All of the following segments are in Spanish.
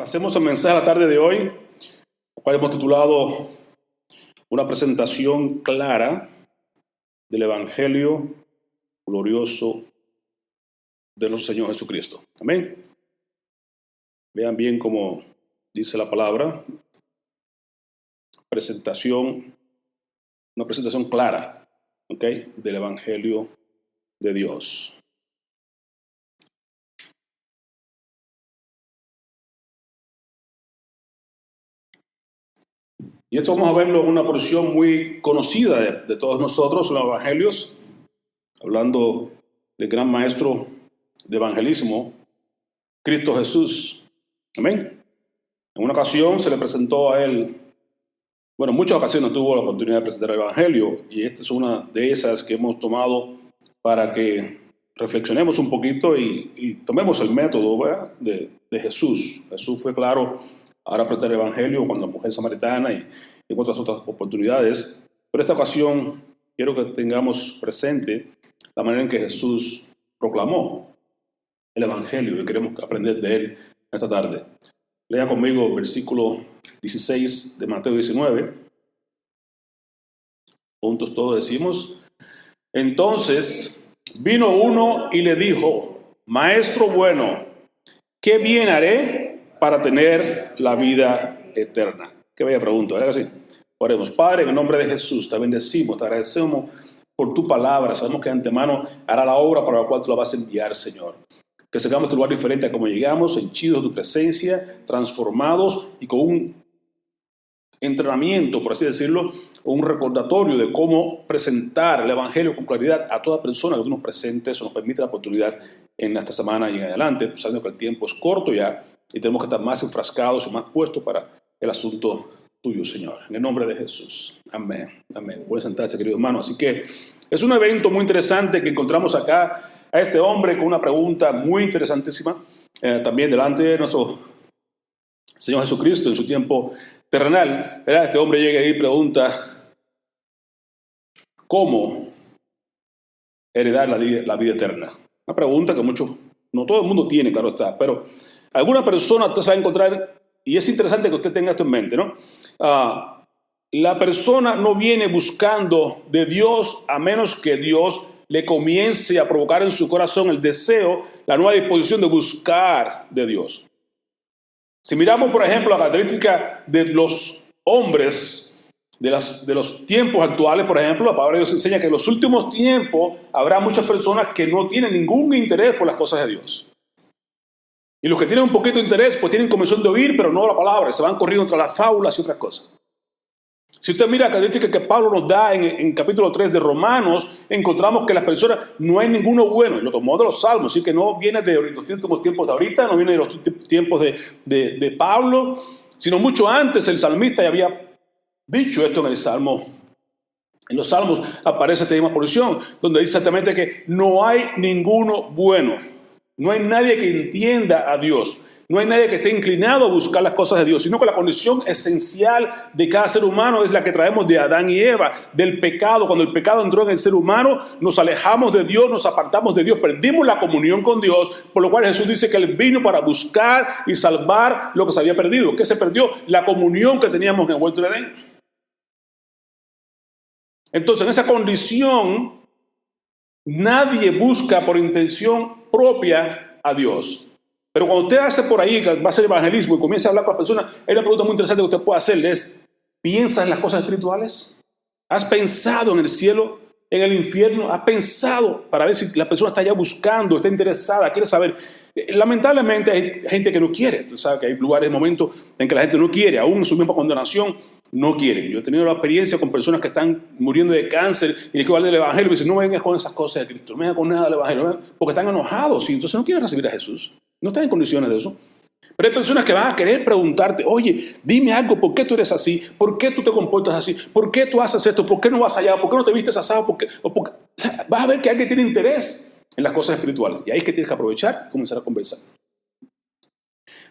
Pasemos al mensaje a la tarde de hoy, el cual hemos titulado Una presentación clara del Evangelio glorioso de nuestro Señor Jesucristo. Amén. Vean bien cómo dice la palabra. Una presentación clara, ¿ok?, del Evangelio de Dios. Y esto vamos a verlo en una porción muy conocida de todos nosotros, los evangelios, hablando del gran maestro de evangelismo, Cristo Jesús. Amén. En una ocasión se le presentó a él, en muchas ocasiones tuvo la oportunidad de presentar el evangelio, y esta es una de esas que hemos tomado para que reflexionemos un poquito y tomemos el método, ¿verdad?, de Jesús. Jesús fue claro ahora presentar el evangelio cuando la mujer samaritana y en otras oportunidades, pero esta ocasión quiero que tengamos presente la manera en que Jesús proclamó el evangelio y queremos aprender de él esta tarde. Lea conmigo el versículo 16 de Mateo 19. Juntos todos decimos: Entonces vino uno y le dijo: Maestro bueno, ¿qué bien haré para tener la vida eterna? Qué bella pregunta, ¿verdad que sí? Oremos. Padre, en el nombre de Jesús, te bendecimos, te agradecemos por tu palabra. Sabemos que de antemano hará la obra para la cual tú la vas a enviar, Señor. Que salgamos de este lugar diferente a como llegamos, henchidos de tu presencia, transformados y con un entrenamiento, por así decirlo, un recordatorio de cómo presentar el evangelio con claridad a toda persona que nos presente. Eso nos permite la oportunidad en esta semana y en adelante, sabiendo que el tiempo es corto ya y tenemos que estar más enfrascados y más puestos para el asunto tuyo, Señor. En el nombre de Jesús. Amén. Amén. Pueden sentarse, querido hermano. Así que es un evento muy interesante que encontramos acá a este hombre con una pregunta muy interesantísima, también delante de nuestro Señor Jesucristo en su tiempo terrenal, ¿verdad? Este hombre llega y pregunta: ¿cómo heredar la vida eterna? Una pregunta que no todo el mundo tiene, claro está, pero alguna persona usted se va a encontrar, y es interesante que usted tenga esto en mente, ¿no? La persona no viene buscando de Dios a menos que Dios le comience a provocar en su corazón el deseo, la nueva disposición de buscar de Dios. Si miramos, por ejemplo, la característica de los hombres de los tiempos actuales, por ejemplo, la palabra de Dios enseña que en los últimos tiempos habrá muchas personas que no tienen ningún interés por las cosas de Dios. Y los que tienen un poquito de interés, pues tienen comezón de oír, pero no la palabra, se van corriendo tras las fábulas y otras cosas. Si usted mira la característica que Pablo nos da en capítulo 3 de Romanos, encontramos que las personas, no hay ninguno bueno, y lo tomó de los salmos, así que no viene de los últimos tiempos de ahorita, no viene de los tiempos de Pablo, sino mucho antes. El salmista ya había dicho esto en el Salmo. En los Salmos aparece esta misma porción, donde dice exactamente que no hay ninguno bueno, no hay nadie que entienda a Dios. No hay nadie que esté inclinado a buscar las cosas de Dios, sino que la condición esencial de cada ser humano es la que traemos de Adán y Eva, del pecado. Cuando el pecado entró en el ser humano, nos alejamos de Dios, nos apartamos de Dios, perdimos la comunión con Dios, por lo cual Jesús dice que Él vino para buscar y salvar lo que se había perdido. ¿Qué se perdió? La comunión que teníamos en el huerto de Edén. Entonces, en esa condición, nadie busca por intención propia a Dios. Pero cuando usted hace por ahí, va a hacer evangelismo y comienza a hablar con las personas, hay una pregunta muy interesante que usted puede hacerle: ¿piensa en las cosas espirituales? ¿Has pensado en el cielo, en el infierno? ¿Has pensado para ver si la persona está ya buscando, está interesada, quiere saber? Lamentablemente hay gente que no quiere. Tú sabes que hay lugares, momentos en que la gente no quiere, aún en su misma condenación, no quieren. Yo he tenido la experiencia con personas que están muriendo de cáncer y les quiero hablar del evangelio y me dicen: no vengas con esas cosas de Cristo, no vengas con nada del evangelio, porque están enojados y entonces no quieren recibir a Jesús. No están en condiciones de eso. Pero hay personas que van a querer preguntarte: oye, dime algo, ¿por qué tú eres así? ¿Por qué tú te comportas así? ¿Por qué tú haces esto? ¿Por qué no vas allá? ¿Por qué no te vistes asado? O sea, vas a ver que alguien tiene interés en las cosas espirituales. Y ahí es que tienes que aprovechar y comenzar a conversar.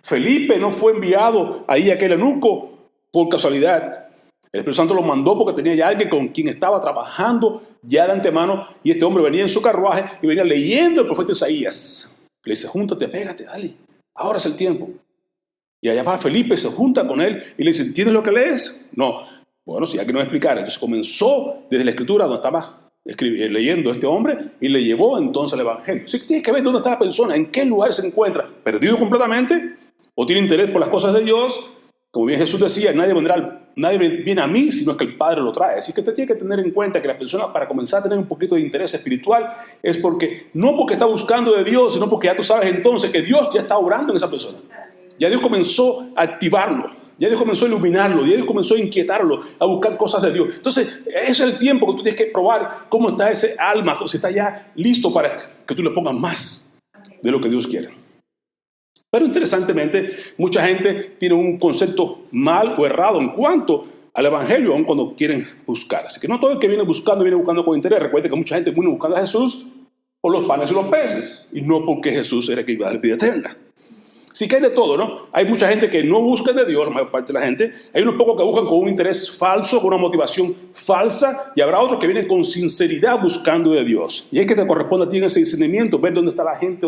Felipe no fue enviado ahí a aquel eunuco por casualidad. El Espíritu Santo lo mandó porque tenía ya alguien con quien estaba trabajando ya de antemano, y este hombre venía en su carruaje y venía leyendo el profeta Isaías. Le dice: júntate, pégate, dale, ahora es el tiempo. Y allá va Felipe, se junta con él y le dice, ¿entiendes lo que lees? No. Bueno, sí, hay que no explicar. Entonces comenzó desde la escritura donde estaba leyendo este hombre y le llevó entonces al evangelio. Así que tienes que ver dónde está la persona, en qué lugar se encuentra, perdido completamente o tiene interés por las cosas de Dios. Como bien Jesús decía, nadie viene a mí sino que el Padre lo trae. Así que usted tiene que tener en cuenta que la persona, para comenzar a tener un poquito de interés espiritual, es porque no porque está buscando de Dios, sino porque ya tú sabes entonces que Dios ya está obrando en esa persona. Ya Dios comenzó a activarlo, ya Dios comenzó a iluminarlo, ya Dios comenzó a inquietarlo, a buscar cosas de Dios. Entonces, ese es el tiempo que tú tienes que probar cómo está ese alma, si está ya listo para que tú le pongas más de lo que Dios quiere. Pero interesantemente, mucha gente tiene un concepto mal o errado en cuanto al evangelio, aun cuando quieren buscar. Así que no todo el que viene buscando con interés. Recuerde que mucha gente viene buscando a Jesús por los panes y los peces, y no porque Jesús era el que iba a dar vida eterna. Sí que hay de todo, ¿no? Hay mucha gente que no busca de Dios, la mayor parte de la gente. Hay unos pocos que buscan con un interés falso, con una motivación falsa, y habrá otros que vienen con sinceridad buscando de Dios. Y es que te corresponde a ti en ese discernimiento, ver dónde está la gente,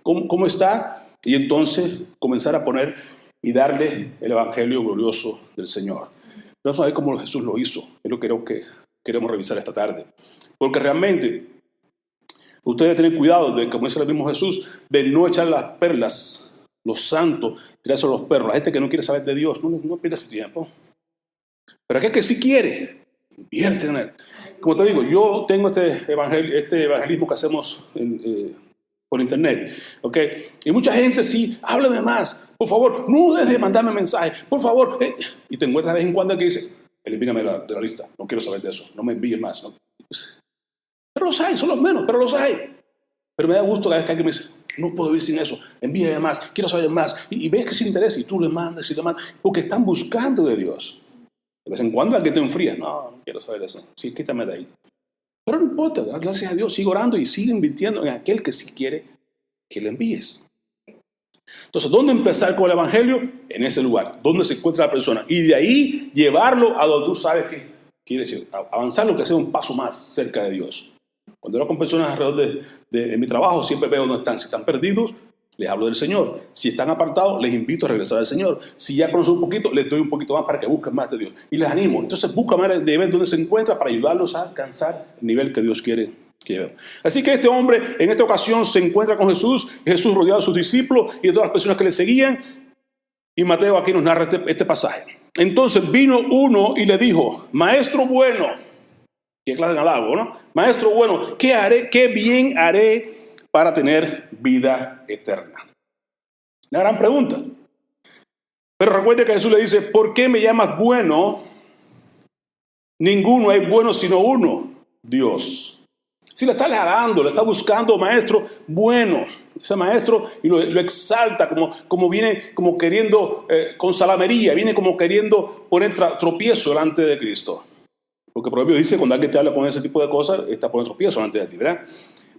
cómo está, y entonces comenzar a poner y darle el evangelio glorioso del Señor. Vamos a ver cómo Jesús lo hizo. Es lo que creo que queremos revisar esta tarde. Porque realmente, ustedes deben tener cuidado, como dice el mismo Jesús, de no echar las perlas, los santos, tirarse a los perros. La gente que no quiere saber de Dios, no pierda su tiempo. Pero aquel que sí quiere, invierte en él. Como te digo, yo tengo este evangelismo que hacemos por internet, ¿ok? Y mucha gente sí, háblame más, por favor, no dejes de mandarme mensajes, por favor. Y te encuentras de vez en cuando que dice, elimíname de la lista, no quiero saber de eso, no me envíes más. ¿No? Pero los hay, son los menos, pero los hay. Pero me da gusto cada vez que alguien me dice, no puedo vivir sin eso, envíame más, quiero saber más. Y ves que se interesa y tú le mandas y le mandas, porque están buscando de Dios. De vez en cuando alguien te enfría, no quiero saber de eso, sí, quítame de ahí. Pero no importa, gracias a Dios, sigue orando y sigue invirtiendo en aquel que sí quiere que le envíes. Entonces, ¿dónde empezar con el evangelio? En ese lugar, donde se encuentra la persona. Y de ahí llevarlo a donde tú sabes que quiere decir, avanzar lo que sea un paso más cerca de Dios. Cuando hablo con personas alrededor de mi trabajo, siempre veo dónde están. Si están perdidos, les hablo del Señor. Si están apartados, les invito a regresar al Señor. Si ya conocen un poquito, les doy un poquito más para que busquen más de Dios. Y les animo. Entonces, busca manera de ver dónde se encuentra para ayudarlos a alcanzar el nivel que Dios quiere que lleven. Así que este hombre, en esta ocasión, se encuentra con Jesús. Jesús rodeado de sus discípulos y de todas las personas que le seguían. Y Mateo aquí nos narra este pasaje. Entonces vino uno y le dijo, maestro bueno. Qué clase de halago, ¿no? Maestro bueno, ¿qué bien haré para tener vida eterna? Una gran pregunta. Pero recuerde que Jesús le dice, ¿por qué me llamas bueno? Ninguno es bueno sino uno, Dios. Si le está halagando, le está buscando maestro bueno, ese maestro, y lo exalta como viene como queriendo, con salamería, viene como queriendo poner tropiezo delante de Cristo. Porque el proverbio dice, cuando alguien te habla con ese tipo de cosas, está poniendo tropiezo delante de ti, ¿verdad?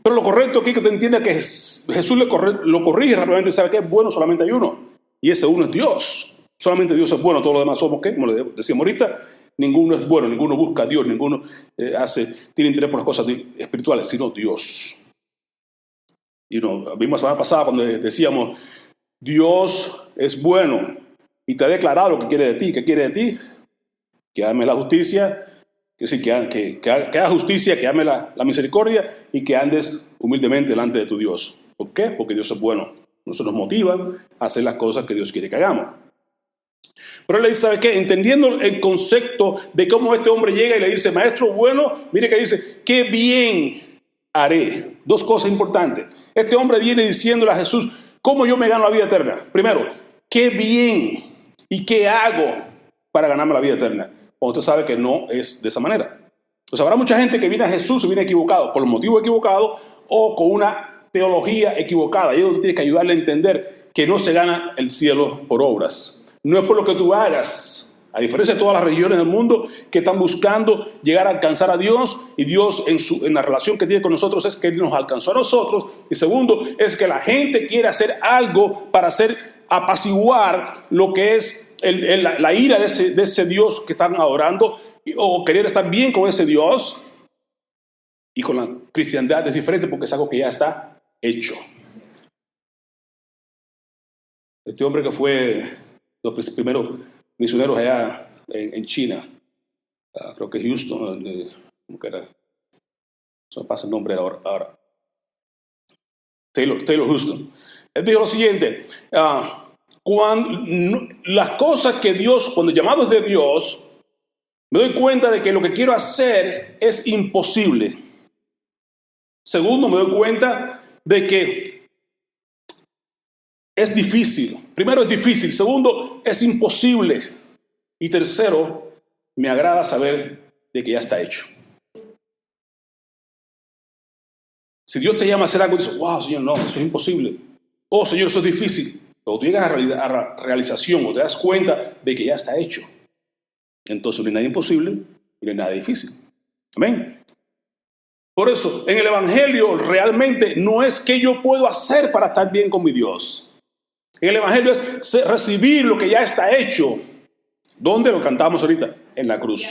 Pero lo correcto aquí es que te entienda que Jesús lo corrige rápidamente, sabe que es bueno, solamente hay uno. Y ese uno es Dios. Solamente Dios es bueno, todos los demás somos, ¿qué? Como le decíamos ahorita, ninguno es bueno, ninguno busca a Dios, ninguno tiene interés por las cosas espirituales, sino Dios. Y vimos la semana pasada cuando decíamos, Dios es bueno y te ha declarado lo que quiere de ti. ¿Qué quiere de ti? Que ame la justicia, que haga justicia, que ame la misericordia y que andes humildemente delante de tu Dios. ¿Por qué? Porque Dios es bueno. Eso nos motiva a hacer las cosas que Dios quiere que hagamos. Pero él le dice, ¿sabe qué? Entendiendo el concepto de cómo este hombre llega y le dice, maestro bueno, mire que dice, qué bien haré. Dos cosas importantes. Este hombre viene diciéndole a Jesús, ¿cómo yo me gano la vida eterna? Primero, ¿qué bien y qué hago para ganarme la vida eterna? Cuando usted sabe que no es de esa manera. Entonces habrá mucha gente que viene a Jesús y viene equivocado, por los motivos equivocados o con una teología equivocada. Y tú tienes que ayudarle a entender que no se gana el cielo por obras. No es por lo que tú hagas. A diferencia de todas las religiones del mundo que están buscando llegar a alcanzar a Dios, y Dios en la relación que tiene con nosotros es que Él nos alcanzó a nosotros. Y segundo, es que la gente quiere hacer algo para apaciguar lo que es la ira de ese Dios que están adorando, o querer estar bien con ese Dios. Y con la cristiandad es diferente porque es algo que ya está hecho. Este hombre que fue los primeros misioneros allá en China, creo que Houston, ¿cómo que era? Se me pasa el nombre ahora. Taylor Houston. Él dijo lo siguiente, las cosas que Dios, cuando llamados de Dios, me doy cuenta de que lo que quiero hacer es imposible. Segundo, me doy cuenta de que es difícil. Primero, es difícil. Segundo, es imposible. Y tercero, me agrada saber de que ya está hecho. Si Dios te llama a hacer algo y dices, wow, Señor, no, eso es imposible. Oh, Señor, eso es difícil. Pero tú llegas a realización o te das cuenta de que ya está hecho. Entonces no hay nada imposible y no hay nada difícil. Amén. Por eso, en el Evangelio realmente no es qué yo puedo hacer para estar bien con mi Dios. En el Evangelio es recibir lo que ya está hecho. ¿Dónde lo cantamos ahorita? En la cruz.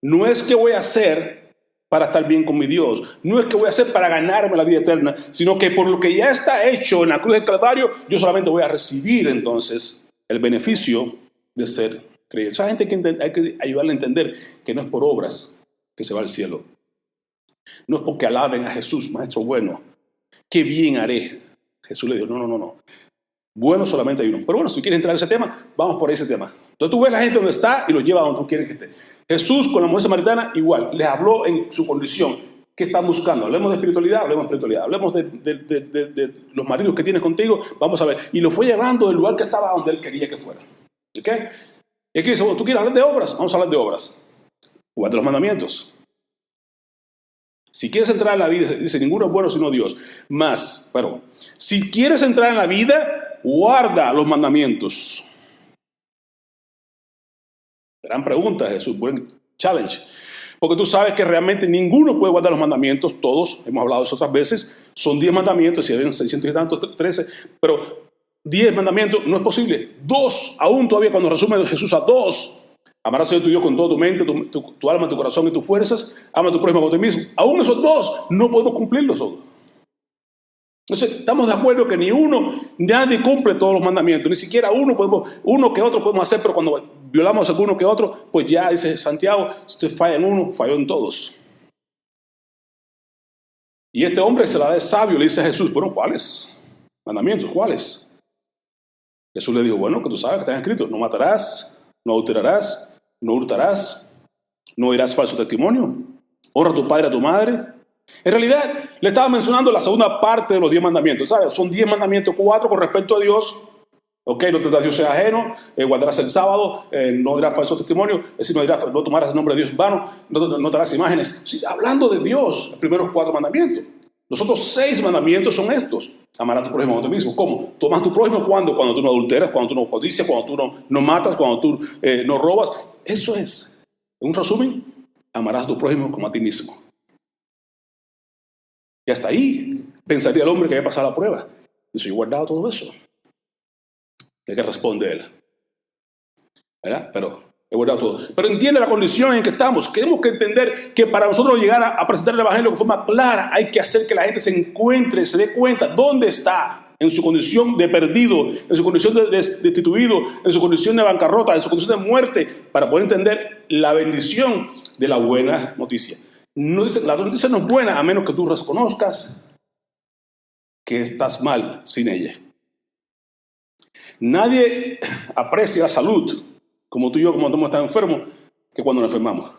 No es qué voy a hacer para estar bien con mi Dios. No es que voy a hacer para ganarme la vida eterna, sino que por lo que ya está hecho en la cruz del Calvario, yo solamente voy a recibir entonces el beneficio de ser creyente. Esa gente hay que ayudarle a entender que no es por obras que se va al cielo. No es porque alaben a Jesús, maestro bueno. Qué bien haré. Jesús le dijo, no. Bueno solamente hay uno. Pero bueno, si quieres entrar en ese tema, vamos por ese tema. Entonces tú ves a la gente donde está y los lleva a donde tú quieres que esté. Jesús con la mujer samaritana igual, les habló en su condición. ¿Qué están buscando? Hablemos de espiritualidad. Hablemos de los maridos que tienes contigo. Vamos a ver. Y lo fue llevando del lugar que estaba donde él quería que fuera. ¿Ok? Y aquí dice, bueno, ¿tú quieres hablar de obras? Vamos a hablar de obras. Guarda los mandamientos. Si quieres entrar en la vida, dice, ninguno es bueno sino Dios. Pero si quieres entrar en la vida, guarda los mandamientos. Gran pregunta, Jesús, buen challenge. Porque tú sabes que realmente ninguno puede guardar los mandamientos, todos, hemos hablado de eso otras veces, son 10 mandamientos, si hay 600 y tantos, 13, pero 10 mandamientos no es posible. 2, aún todavía cuando resume Jesús a 2, amarás a Dios tu Dios con toda tu mente, tu alma, tu corazón y tus fuerzas, ama a tu prójimo como a ti mismo. Aún esos 2 no podemos cumplirlos todos. Entonces, estamos de acuerdo que nadie cumple todos los mandamientos, ni siquiera uno que otro podemos hacer, pero cuando violamos alguno que otro, pues ya dice Santiago, si usted falla en uno, falló en todos. Y este hombre se la da de sabio, le dice a Jesús, bueno, ¿cuáles mandamientos? ¿Cuáles? Jesús le dijo, bueno, que tú sabes que están escritos, no matarás, no adulterarás, no hurtarás, no dirás falso testimonio, honra a tu padre y a tu madre. En realidad, le estaba mencionando la segunda parte de los 10 mandamientos, ¿sabes? Son 10 mandamientos, 4 con respecto a Dios. Ok, no tendrás Dios sea ajeno, guardarás el sábado, no dirás falso testimonio, es decir, no tomarás el nombre de Dios en vano, no te harás imágenes. Sí, hablando de Dios, los primeros 4 mandamientos. Los otros 6 mandamientos son estos. Amar a tu prójimo como a ti mismo. ¿Cómo? Tomas a tu prójimo cuando tú no adulteras, cuando tú no codicias, cuando tú no matas, cuando tú no robas. Eso es. En un resumen, amarás a tu prójimo como a ti mismo. Y hasta ahí pensaría el hombre que había pasado la prueba. Dice, yo he guardado todo eso. ¿Qué responde él? ¿Verdad? Pero he guardado todo. Pero entiende la condición en que estamos. Tenemos que entender que para nosotros llegar a presentar el Evangelio de forma clara, hay que hacer que la gente se encuentre, se dé cuenta dónde está en su condición de perdido, en su condición de destituido, en su condición de bancarrota, en su condición de muerte, para poder entender la bendición de la buena noticia. La noticia no es buena a menos que tú reconozcas que estás mal sin ella. Nadie aprecia la salud como tú y yo, como estamos tan enfermos, que cuando nos enfermamos.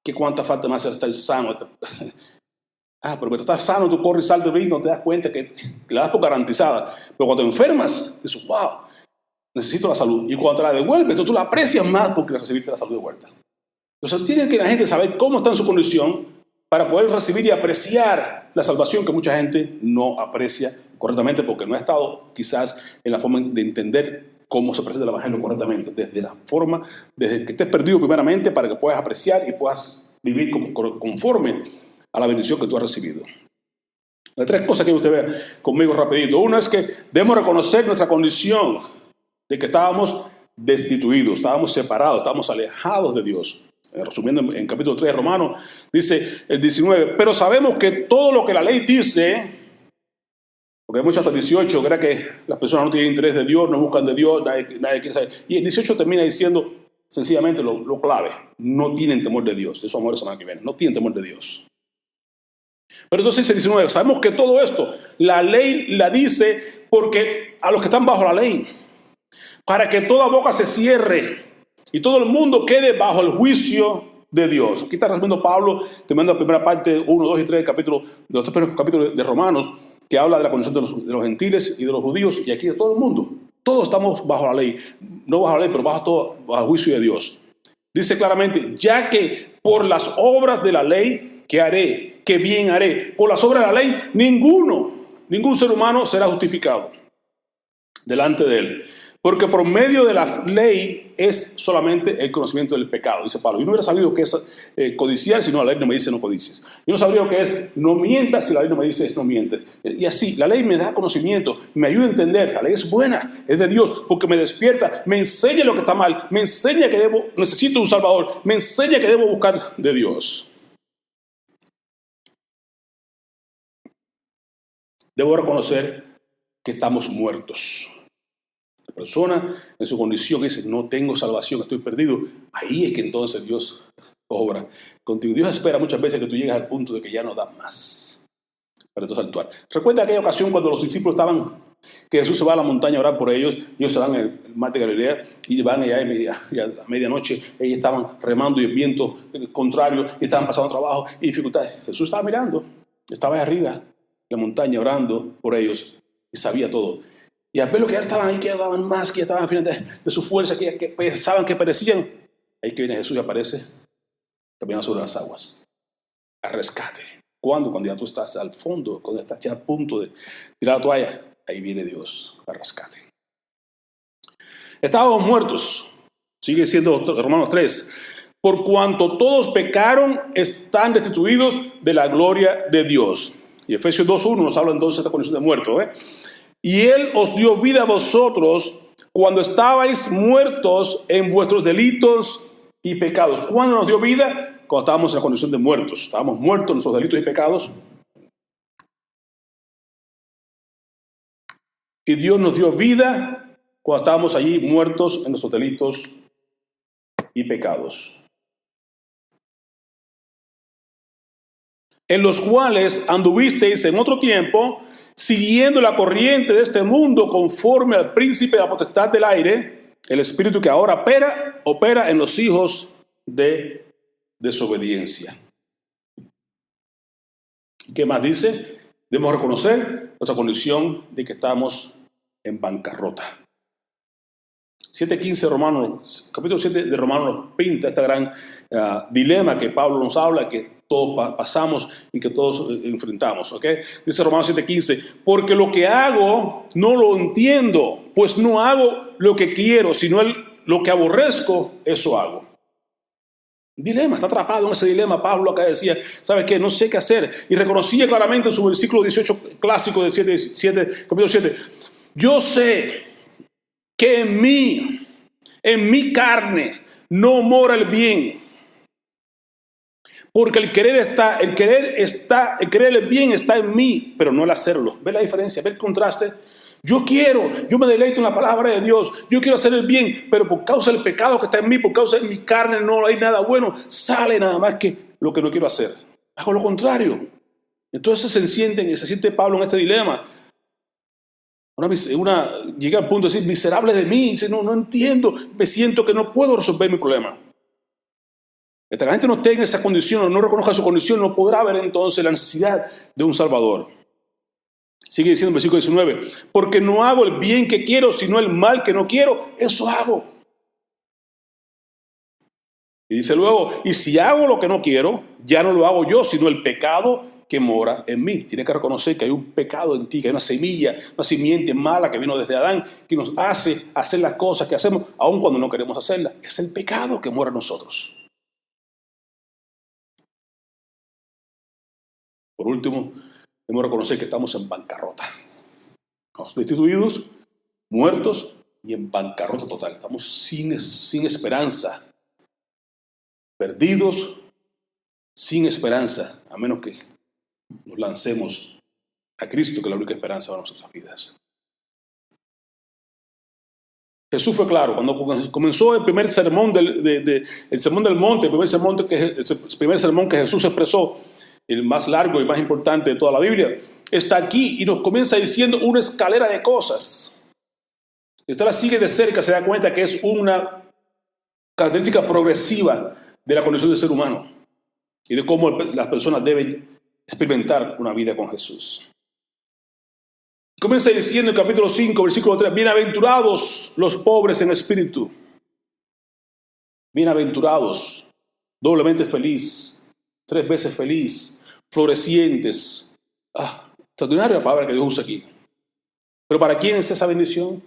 Que cuánta falta más estar sano. Pero cuando estás sano, tú corres y saltas y no te das cuenta que la das por garantizada. Pero cuando te enfermas, dices, wow, necesito la salud. Y cuando te la devuelves, tú la aprecias más porque recibiste la salud de vuelta. Entonces tiene que la gente saber cómo está en su condición para poder recibir y apreciar la salvación que mucha gente no aprecia correctamente porque no ha estado quizás en la forma de entender cómo se presenta el Evangelio correctamente. Desde que estés perdido primeramente para que puedas apreciar y puedas vivir conforme a la bendición que tú has recibido. Hay 3 cosas que usted vea conmigo rapidito. Una es que debemos reconocer nuestra condición de que estábamos destituidos, estábamos separados, estábamos alejados de Dios. Resumiendo en capítulo 3 de Romanos, dice el 19, pero sabemos que todo lo que la ley dice, Porque hay muchas hasta 18, crea que las personas no tienen interés de Dios, no buscan de Dios, nadie quiere saber. Y el 18 termina diciendo sencillamente lo clave: no tienen temor de Dios. Eso vamos a ver la semana que viene. No tienen temor de Dios. Pero entonces dice 19, sabemos que todo esto, la ley la dice porque a los que están bajo la ley, para que toda boca se cierre y todo el mundo quede bajo el juicio de Dios. Aquí está resumiendo Pablo, terminando la primera parte, 1, 2 y 3 de los tres primeros capítulos de Romanos, que habla de la condición de los gentiles y de los judíos, y aquí de todo el mundo. Todos estamos bajo la ley, no bajo la ley, pero bajo el juicio de Dios. Dice claramente, ya que por las obras de la ley, ¿qué haré? ¿Qué bien haré? Por las obras de la ley, ningún ser humano será justificado delante de él. Porque por medio de la ley es solamente el conocimiento del pecado, dice Pablo. Yo no hubiera sabido qué es codiciar si no la ley no me dice no codicies. Yo no sabría qué es no mientas si la ley no me dice no mientes. Y así, la ley me da conocimiento, me ayuda a entender. La ley es buena, es de Dios, porque me despierta, me enseña lo que está mal, me enseña que necesito un Salvador, me enseña que debo buscar de Dios. Debo reconocer que estamos muertos. La persona en su condición dice, no tengo salvación, estoy perdido. Ahí es que entonces Dios obra contigo. Dios espera muchas veces que tú llegues al punto de que ya no das más para entonces actuar. Recuerda aquella ocasión cuando los discípulos que Jesús se va a la montaña a orar por ellos. Ellos se van en el mar de Galilea y van allá a medianoche. Ellos estaban remando y el viento contrario y estaban pasando trabajo y dificultades. Jesús estaba mirando, estaba ahí arriba en la montaña orando por ellos y sabía todo. Y al ver lo que ya estaban ahí, que ya daban más, que ya estaban al final de su fuerza, que pensaban que perecían, ahí que viene Jesús y aparece caminando sobre las aguas, a rescate. ¿Cuándo? Cuando ya tú estás al fondo, cuando estás ya a punto de tirar la toalla, ahí viene Dios a rescate. Estábamos muertos, sigue siendo Romanos 3, por cuanto todos pecaron, están destituidos de la gloria de Dios. Y Efesios 2:1 nos habla entonces de esta condición de muerto, Y Él os dio vida a vosotros cuando estabais muertos en vuestros delitos y pecados. ¿Cuándo nos dio vida? Cuando estábamos en la condición de muertos. Estábamos muertos en nuestros delitos y pecados. Y Dios nos dio vida cuando estábamos allí muertos en nuestros delitos y pecados. En los cuales anduvisteis en otro tiempo, siguiendo la corriente de este mundo conforme al príncipe de la potestad del aire, el espíritu que ahora opera en los hijos de desobediencia. ¿Qué más dice? Debemos reconocer nuestra condición de que estamos en bancarrota. 7:15 Romanos, capítulo 7 de Romanos nos pinta este gran dilema que Pablo nos habla, que todos pasamos y que todos enfrentamos. ¿Okay? Dice Romanos 7:15, porque lo que hago no lo entiendo, pues no hago lo que quiero, sino lo que aborrezco, eso hago. Dilema, está atrapado en ese dilema. Pablo acá decía, ¿sabes qué? No sé qué hacer. Y reconocía claramente en su versículo 18 clásico de capítulo 7, yo sé que en mi carne, no mora el bien. Porque el querer el bien está en mí, pero no el hacerlo. ¿Ve la diferencia? ¿Ve el contraste? Yo me deleito en la palabra de Dios, yo quiero hacer el bien, pero por causa del pecado que está en mí, por causa de mi carne, no hay nada bueno, sale nada más que lo que no quiero hacer. Hago lo contrario. Entonces se siente Pablo en este dilema. Llega al punto de decir, miserable de mí, dice, no entiendo, me siento que no puedo resolver mi problema. Mientras la gente no tenga esa condición, o no reconozca su condición, no podrá ver entonces la necesidad de un Salvador. Sigue diciendo en el versículo 19, porque no hago el bien que quiero, sino el mal que no quiero, eso hago. Y dice luego, y si hago lo que no quiero, ya no lo hago yo, sino el pecado que mora en mí. Tiene que reconocer que hay un pecado en ti, que hay una semilla, una simiente mala que vino desde Adán, que nos hace hacer las cosas que hacemos, aun cuando no queremos hacerlas. Es el pecado que mora en nosotros. Por último, debemos reconocer que estamos en bancarrota. Estamos destituidos, muertos y en bancarrota total. Estamos sin esperanza, perdidos, sin esperanza, a menos que nos lancemos a Cristo, que es la única esperanza para nuestras vidas. Jesús fue claro, cuando comenzó el primer sermón el sermón del monte, el primer sermón que Jesús expresó, el más largo y más importante de toda la Biblia, está aquí y nos comienza diciendo una escalera de cosas. Si usted la sigue de cerca, se da cuenta que es una característica progresiva de la condición del ser humano y de cómo las personas deben experimentar una vida con Jesús. Comienza diciendo en el capítulo 5, versículo 3, bienaventurados los pobres en espíritu. Bienaventurados, doblemente feliz, 3 veces feliz, florecientes. Extraordinaria la palabra que Dios usa aquí. Pero ¿para quién es esa bendición?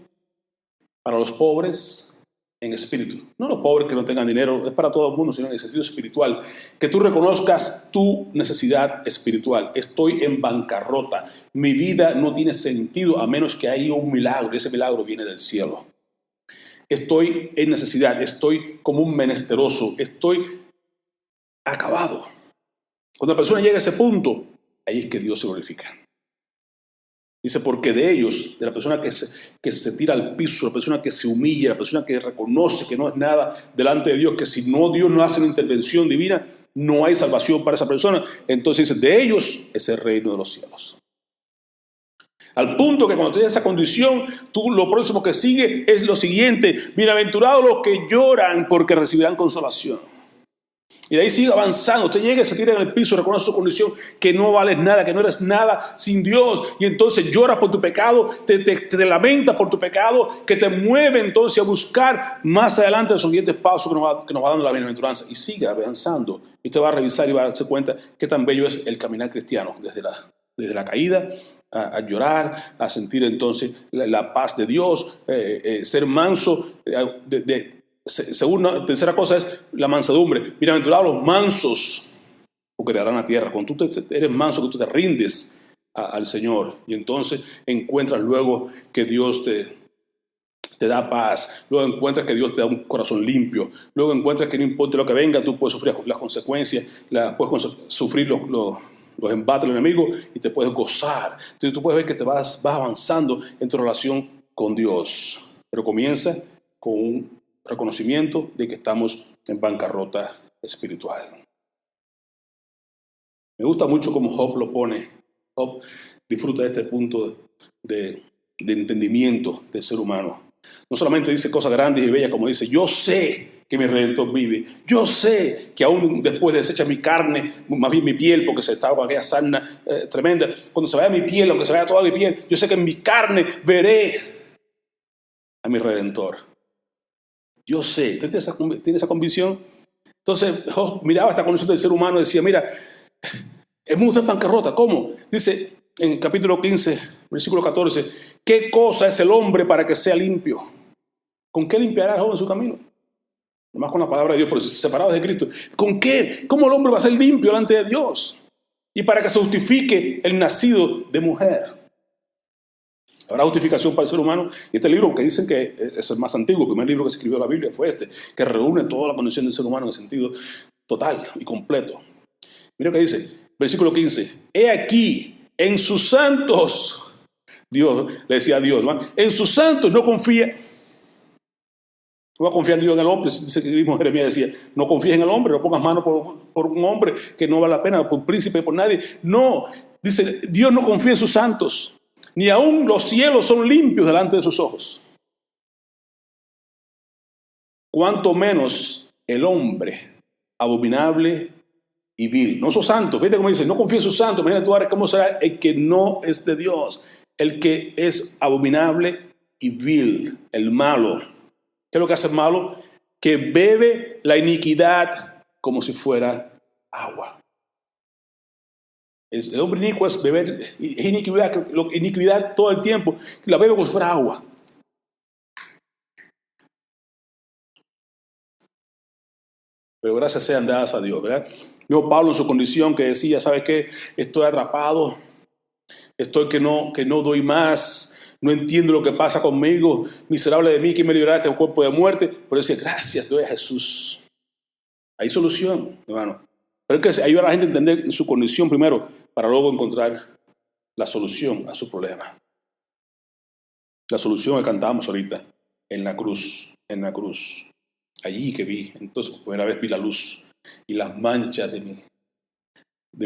Para los pobres en espíritu. No los pobres que no tengan dinero, es para todo el mundo, sino en el sentido espiritual. Que tú reconozcas tu necesidad espiritual. Estoy en bancarrota. Mi vida no tiene sentido a menos que haya un milagro. Y ese milagro viene del cielo. Estoy en necesidad. Estoy como un menesteroso. Estoy acabado. Cuando la persona llega a ese punto, ahí es que Dios se glorifica. Dice, porque de ellos, de la persona que se tira al piso, la persona que se humilla, la persona que reconoce que no es nada delante de Dios, que si no Dios no hace una intervención divina, no hay salvación para esa persona. Entonces dice, de ellos es el reino de los cielos. Al punto que cuando tienes esa condición, tú lo próximo que sigue es lo siguiente, bienaventurados los que lloran porque recibirán consolación. Y de ahí sigue avanzando. Usted llega y se tira en el piso, reconoce su condición, que no vales nada, que no eres nada sin Dios. Y entonces lloras por tu pecado, te lamentas por tu pecado, que te mueve entonces a buscar más adelante los siguientes pasos que nos va dando la bienaventuranza. Y sigue avanzando. Y usted va a revisar y va a darse cuenta qué tan bello es el caminar cristiano. Desde la caída, a llorar, a sentir entonces la paz de Dios, ser manso, segunda, tercera cosa es la mansedumbre. Bienaventurados los mansos, porque heredarán la tierra. Cuando tú eres manso, que tú te rindes al Señor, y entonces encuentras luego que Dios te da paz, luego encuentras que Dios te da un corazón limpio, luego encuentras que no importa lo que venga, tú puedes sufrir las consecuencias, puedes sufrir los embates del enemigo y te puedes gozar. Entonces tú puedes ver que te vas avanzando en tu relación con Dios, pero comienza con un reconocimiento de que estamos en bancarrota espiritual. Me gusta mucho cómo Job lo pone. Job disfruta de este punto de entendimiento del ser humano. No solamente dice cosas grandes y bellas como dice, yo sé que mi Redentor vive. Yo sé que aún después de desechar mi carne, más bien mi piel, porque se estaba con aquella sarna tremenda, cuando se vaya mi piel, aunque se vaya toda mi piel, yo sé que en mi carne veré a mi Redentor. Yo sé, ¿usted tiene esa convicción? Entonces, Job miraba esta condición del ser humano y decía, mira, el mundo está en bancarrota. ¿Cómo? Dice en el capítulo 15, versículo 14, ¿qué cosa es el hombre para que sea limpio? ¿Con qué limpiará el joven su camino? Nomás con la palabra de Dios, pero separado de Cristo. ¿Con qué? ¿Cómo el hombre va a ser limpio delante de Dios? Y para que se justifique el nacido de mujer. Habrá justificación para el ser humano. Y este libro, que dicen que es el más antiguo, el primer libro que se escribió la Biblia fue este, que reúne toda la condición del ser humano en el sentido total y completo. Mira lo que dice, versículo 15. He aquí, en sus santos, Dios, le decía a Dios, ¿no? En sus santos no confía. No va a confiar Dios en el hombre. Dice que mismo Jeremías decía, no confíes en el hombre, no pongas mano por un hombre que no vale la pena, por príncipe, por nadie. No, dice, Dios no confía en sus santos. Ni aún los cielos son limpios delante de sus ojos. Cuanto menos el hombre abominable y vil. No sos santos. Fíjate cómo dice, no confíes en sus santos. Imagínate tú ahora cómo será el que no es de Dios. El que es abominable y vil. El malo. ¿Qué es lo que hace el malo? Que bebe la iniquidad como si fuera agua. El hombre inicuo es beber iniquidad todo el tiempo. La bebe como si fuera agua. Pero gracias sean dadas a Dios, ¿verdad? Vio Pablo en su condición que decía, ¿sabes qué? Estoy atrapado. Estoy que no doy más. No entiendo lo que pasa conmigo. Miserable de mí, que me librará de este cuerpo de muerte. Pero decía, gracias doy a Jesús. Hay solución, hermano. Pero hay que ayudar a la gente a entender su condición primero, para luego encontrar la solución a su problema. La solución que cantábamos ahorita, en la cruz. Allí que vi, entonces por primera vez vi la luz y las manchas de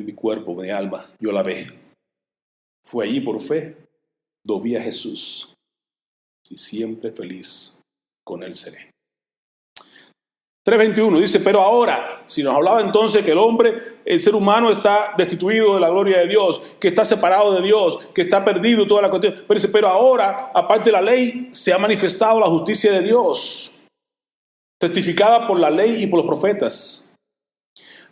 mi cuerpo, de mi alma, yo la vi. Fue allí por fe, lo vi a Jesús y siempre feliz con él seré. 3:21 dice, pero ahora, si nos hablaba entonces que el ser humano está destituido de la gloria de Dios, que está separado de Dios, que está perdido toda la cuestión, pero dice, pero ahora, aparte de la ley, se ha manifestado la justicia de Dios, testificada por la ley y por los profetas.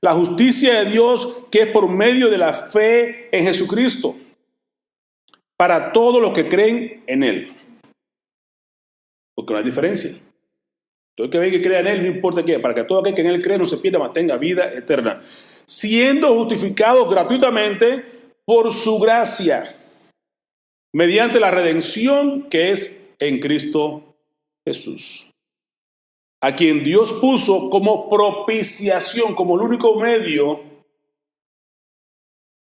La justicia de Dios que es por medio de la fe en Jesucristo, para todos los que creen en Él. Porque no hay diferencia. Todo el que ve que crea en Él, no importa qué, para que todo aquel que en Él cree no se pierda, mas tenga vida eterna. Siendo justificados gratuitamente por su gracia, mediante la redención que es en Cristo Jesús, a quien Dios puso como propiciación, como el único medio,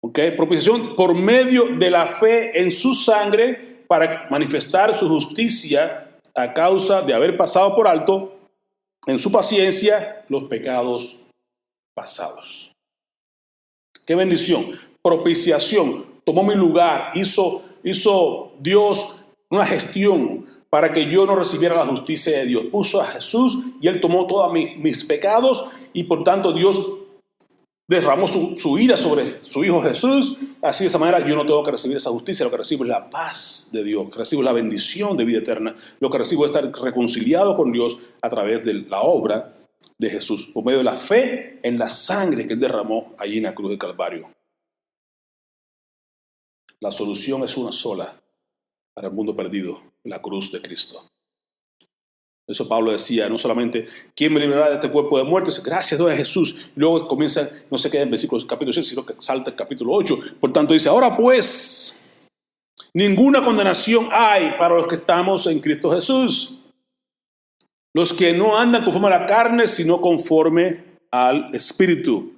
propiciación por medio de la fe en su sangre, para manifestar su justicia a causa de haber pasado por alto en su paciencia los pecados pasados. ¡Qué bendición! Propiciación, tomó mi lugar, hizo Dios una gestión para que yo no recibiera la justicia de Dios. Puso a Jesús y Él tomó todos mis pecados y por tanto Dios derramó su ira sobre su Hijo Jesús. Así de esa manera yo no tengo que recibir esa justicia, lo que recibo es la paz de Dios, que recibo la bendición de vida eterna, lo que recibo es estar reconciliado con Dios a través de la obra de Jesús, por medio de la fe en la sangre que Él derramó allí en la cruz del Calvario. La solución es una sola para el mundo perdido, la cruz de Cristo. Eso Pablo decía, no solamente, ¿quién me librará de este cuerpo de muerte? Gracias Dios a Jesús. Y luego comienza, no se queda en versículos capítulo 6, sino que salta el capítulo 8. Por tanto dice, ahora pues, ninguna condenación hay para los que estamos en Cristo Jesús. Los que no andan conforme a la carne, sino conforme al Espíritu.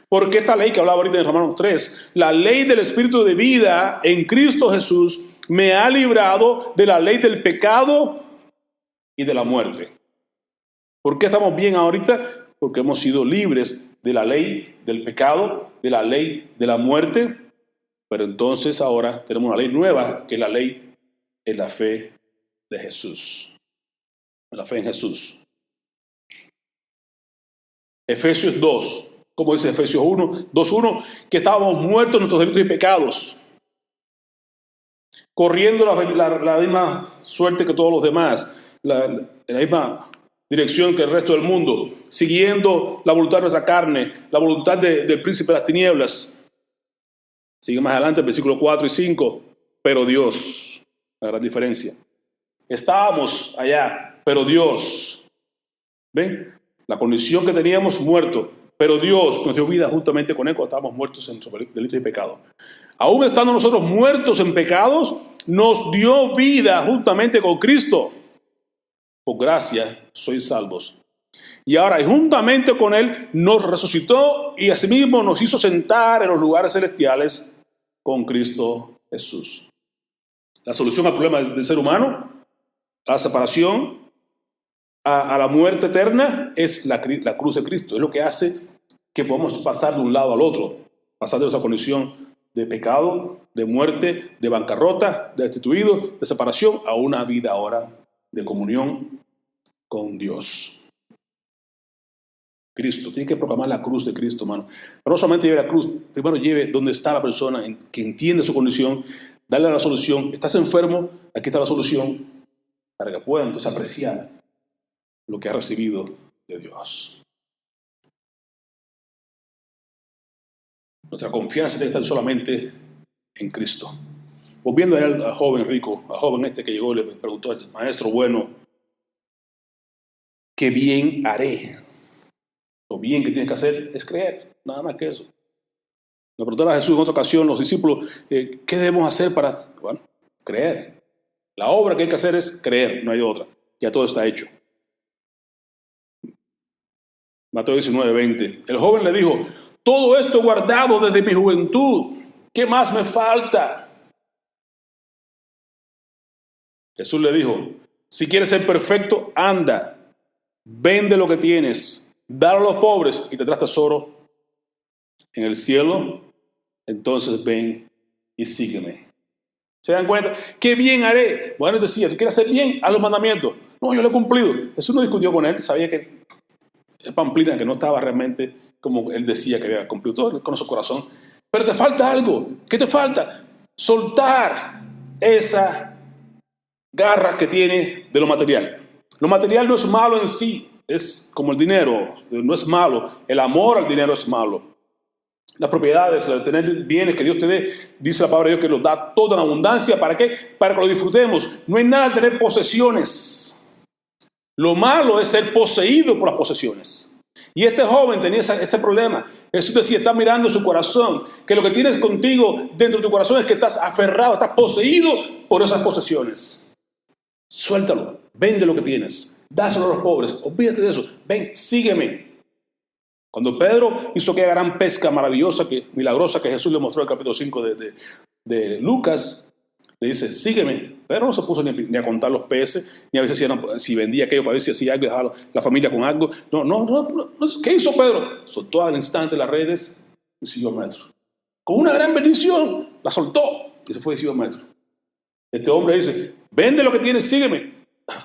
Porque esta ley que hablaba ahorita en Romanos 3, la ley del Espíritu de vida en Cristo Jesús me ha librado de la ley del pecado y de la muerte. ¿Por qué estamos bien ahorita? Porque hemos sido libres de la ley del pecado, de la ley de la muerte, pero entonces ahora tenemos una ley nueva, que es la ley en la fe de Jesús. En la fe en Jesús. Efesios 2, como dice Efesios 2:1, que estábamos muertos en nuestros delitos y pecados, corriendo la misma suerte que todos los demás, en la misma dirección que el resto del mundo, siguiendo la voluntad de nuestra carne, la voluntad del príncipe de las tinieblas. Sigue más adelante el versículo 4 y 5, pero Dios, la gran diferencia. Estábamos allá, pero Dios, ¿ven? La condición que teníamos, muerto, pero Dios nos dio vida juntamente con Él cuando estábamos muertos en nuestros delitos y pecados. Aún estando nosotros muertos en pecados, nos dio vida juntamente con Cristo. Por gracia sois salvos. Y ahora, juntamente con Él, nos resucitó y asimismo nos hizo sentar en los lugares celestiales con Cristo Jesús. La solución al problema del ser humano, a la separación, a la muerte eterna, es la cruz de Cristo. Es lo que hace que podamos pasar de un lado al otro, pasar de esa condición de pecado, de muerte, de bancarrota, de destituido, de separación, a una vida ahora de comunión con Dios. Cristo, tiene que proclamar la cruz de Cristo, hermano. Pero no solamente lleve la cruz, primero lleve donde está la persona que entiende su condición, darle la solución. ¿Estás enfermo? Aquí está la solución para que pueda entonces apreciar lo que ha recibido de Dios. Nuestra confianza debe estar solamente en Cristo. Volviendo al joven rico, al joven que llegó y le preguntó al maestro bueno, ¿qué bien haré? Lo bien que tienes que hacer es creer, nada más que eso. Le preguntaron a Jesús en otra ocasión, los discípulos, ¿qué debemos hacer para creer? La obra que hay que hacer es creer, no hay otra. Ya todo está hecho. Mateo 19:20. El joven le dijo, todo esto he guardado desde mi juventud. ¿Qué más me falta? Jesús le dijo, si quieres ser perfecto, anda, vende lo que tienes, dalo a los pobres y tendrás tesoro en el cielo. Entonces ven y sígueme. ¿Se dan cuenta? ¿Qué bien haré? Bueno, él decía, si quieres hacer bien, haz los mandamientos. No, yo lo he cumplido. Jesús no discutió con él, sabía que Pamplina, que no estaba realmente como él decía que había cumplido todo con su corazón. Pero te falta algo. ¿Qué te falta? Soltar esa garra que tiene de lo material. Lo material no es malo en sí, es como el dinero, no es malo. El amor al dinero es malo. Las propiedades, el tener bienes que Dios te dé, dice la palabra de Dios que los da toda en abundancia. ¿Para qué? Para que lo disfrutemos. No hay nada de tener posesiones. Lo malo es ser poseído por las posesiones. Y este joven tenía ese problema. Jesús decía, está mirando su corazón, que lo que tienes contigo dentro de tu corazón es que estás aferrado, estás poseído por esas posesiones. Suéltalo, vende lo que tienes, dáselo a los pobres, olvídate de eso, ven, sígueme. Cuando Pedro hizo aquella gran pesca maravillosa, milagrosa que Jesús le mostró en el capítulo 5 de Lucas, le dice, sígueme. Pedro no se puso ni a contar los peces, ni a veces si vendía aquello para ver si hacía algo, dejaba la familia con algo. No. ¿Qué hizo Pedro? Soltó al instante las redes y siguió al maestro. Con una gran bendición, la soltó y se fue y siguió al maestro. Este hombre dice, vende lo que tienes, sígueme.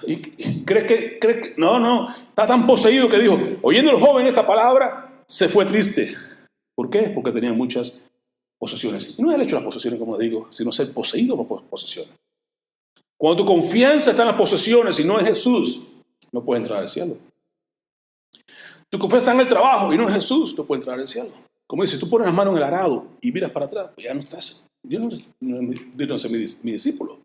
¿Y crees que? No, está tan poseído que dijo, oyendo el joven esta palabra, se fue triste. ¿Por qué? Porque tenía muchas posesiones. Y no es el hecho de las posesiones, como digo, sino ser poseído por posesiones. Cuando tu confianza está en las posesiones y no en Jesús, no puedes entrar al cielo. Tu confianza está en el trabajo y no en Jesús, no puedes entrar al cielo. Como dice, tú pones las manos en el arado y miras para atrás, pues ya no estás. Dios no es mi discípulo.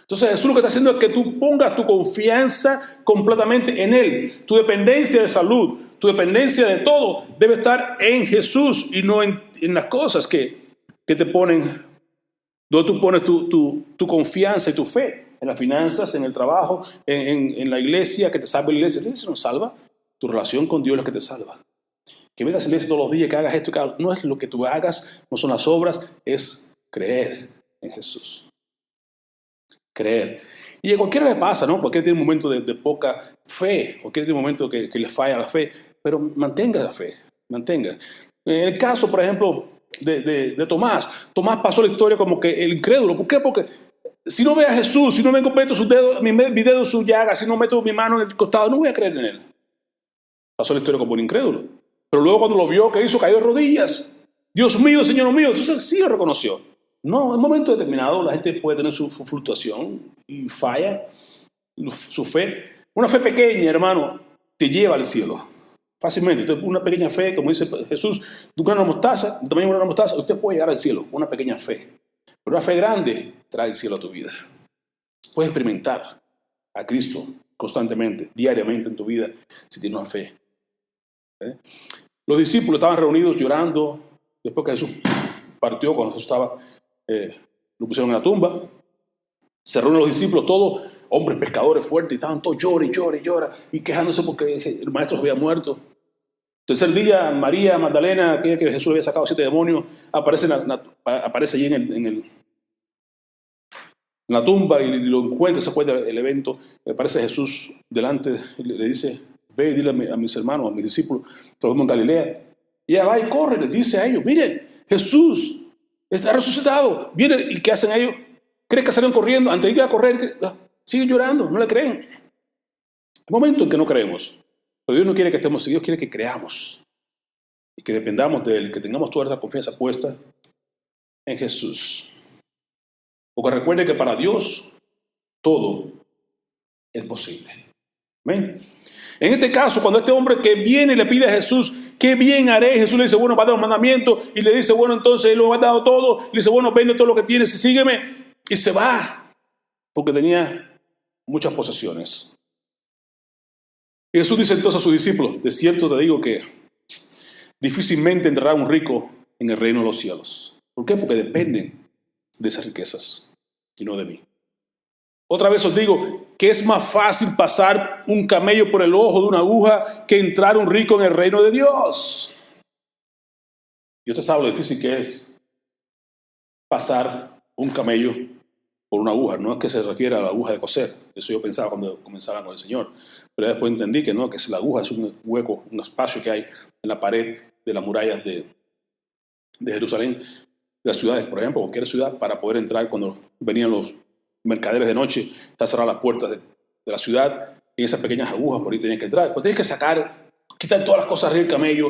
Entonces Jesús lo que está haciendo es que tú pongas tu confianza completamente en Él. Tu dependencia de salud, tu dependencia de todo debe estar en Jesús y no en las cosas que te ponen, donde tú pones tu confianza y tu fe. En las finanzas, en el trabajo, en la iglesia, que te salve la iglesia. La iglesia no salva, tu relación con Dios es la que te salva. Que vengas a la iglesia todos los días, que hagas esto, no es lo que tú hagas, no son las obras, es creer en Jesús. Creer. Y a cualquiera le pasa, ¿no? Cualquiera tiene un momento de poca fe, cualquiera tiene un momento que le falla la fe, pero mantenga la fe, mantenga. En el caso, por ejemplo, de Tomás pasó la historia como que el incrédulo. ¿Por qué? Porque si no ve a Jesús, si no me meto mi dedo en su llaga, si no meto mi mano en el costado, no voy a creer en Él. Pasó la historia como un incrédulo. Pero luego cuando lo vio, ¿qué hizo? Cayó de rodillas. Dios mío, Señor mío. Entonces sí lo reconoció. No, en un momento determinado la gente puede tener su fluctuación y falla su fe. Una fe pequeña, hermano, te lleva al cielo fácilmente. Entonces, una pequeña fe, como dice Jesús, de una mostaza, del tamaño de una mostaza, usted puede llegar al cielo, una pequeña fe. Pero una fe grande trae el cielo a tu vida. Puedes experimentar a Cristo constantemente, diariamente en tu vida, si tienes una fe. Los discípulos estaban reunidos llorando después que Jesús partió, cuando Jesús estaba... lo pusieron en la tumba. Se reúnen los discípulos, todos hombres pescadores fuertes, y estaban todos llora y quejándose porque el maestro se había muerto. Tercer día, María Magdalena, aquella que Jesús había sacado 7 demonios, aparece allí en la tumba y lo encuentra. Se acuerda el evento. Aparece Jesús delante y le dice, ve y dile a mis hermanos, a mis discípulos, que nos vemos en Galilea. Y ella va y corre y les dice a ellos, miren, Jesús está resucitado. Viene, ¿y qué hacen ellos? ¿Creen que salen corriendo? Antes de ir a correr, siguen llorando, no le creen. Hay momentos en que no creemos. Pero Dios no quiere que estemos, Dios quiere que creamos. Y que dependamos de Él, que tengamos toda esa confianza puesta en Jesús. Porque recuerde que para Dios todo es posible. ¿Amén? En este caso, cuando este hombre que viene y le pide a Jesús, ¿qué bien haré? Jesús le dice, bueno, va a dar un mandamiento. Y le dice, bueno, entonces Él lo ha dado todo. Le dice, bueno, vende todo lo que tienes y sígueme. Y se va, porque tenía muchas posesiones. Y Jesús dice entonces a sus discípulos, de cierto te digo que difícilmente entrará un rico en el reino de los cielos. ¿Por qué? Porque dependen de esas riquezas y no de mí. Otra vez os digo que es más fácil pasar un camello por el ojo de una aguja que entrar un rico en el reino de Dios. Y usted sabe lo difícil que es pasar un camello por una aguja. No es que se refiere a la aguja de coser. Eso yo pensaba cuando comenzaba con el Señor. Pero después entendí que no, que la aguja es un hueco, un espacio que hay en la pared de las murallas de Jerusalén, de las ciudades, por ejemplo, cualquier ciudad, para poder entrar cuando venían los mercaderes de noche, está cerradas las puertas de la ciudad, y esas pequeñas agujas por ahí tenían que entrar. Después tienes que sacar, quitar todas las cosas arriba del camello,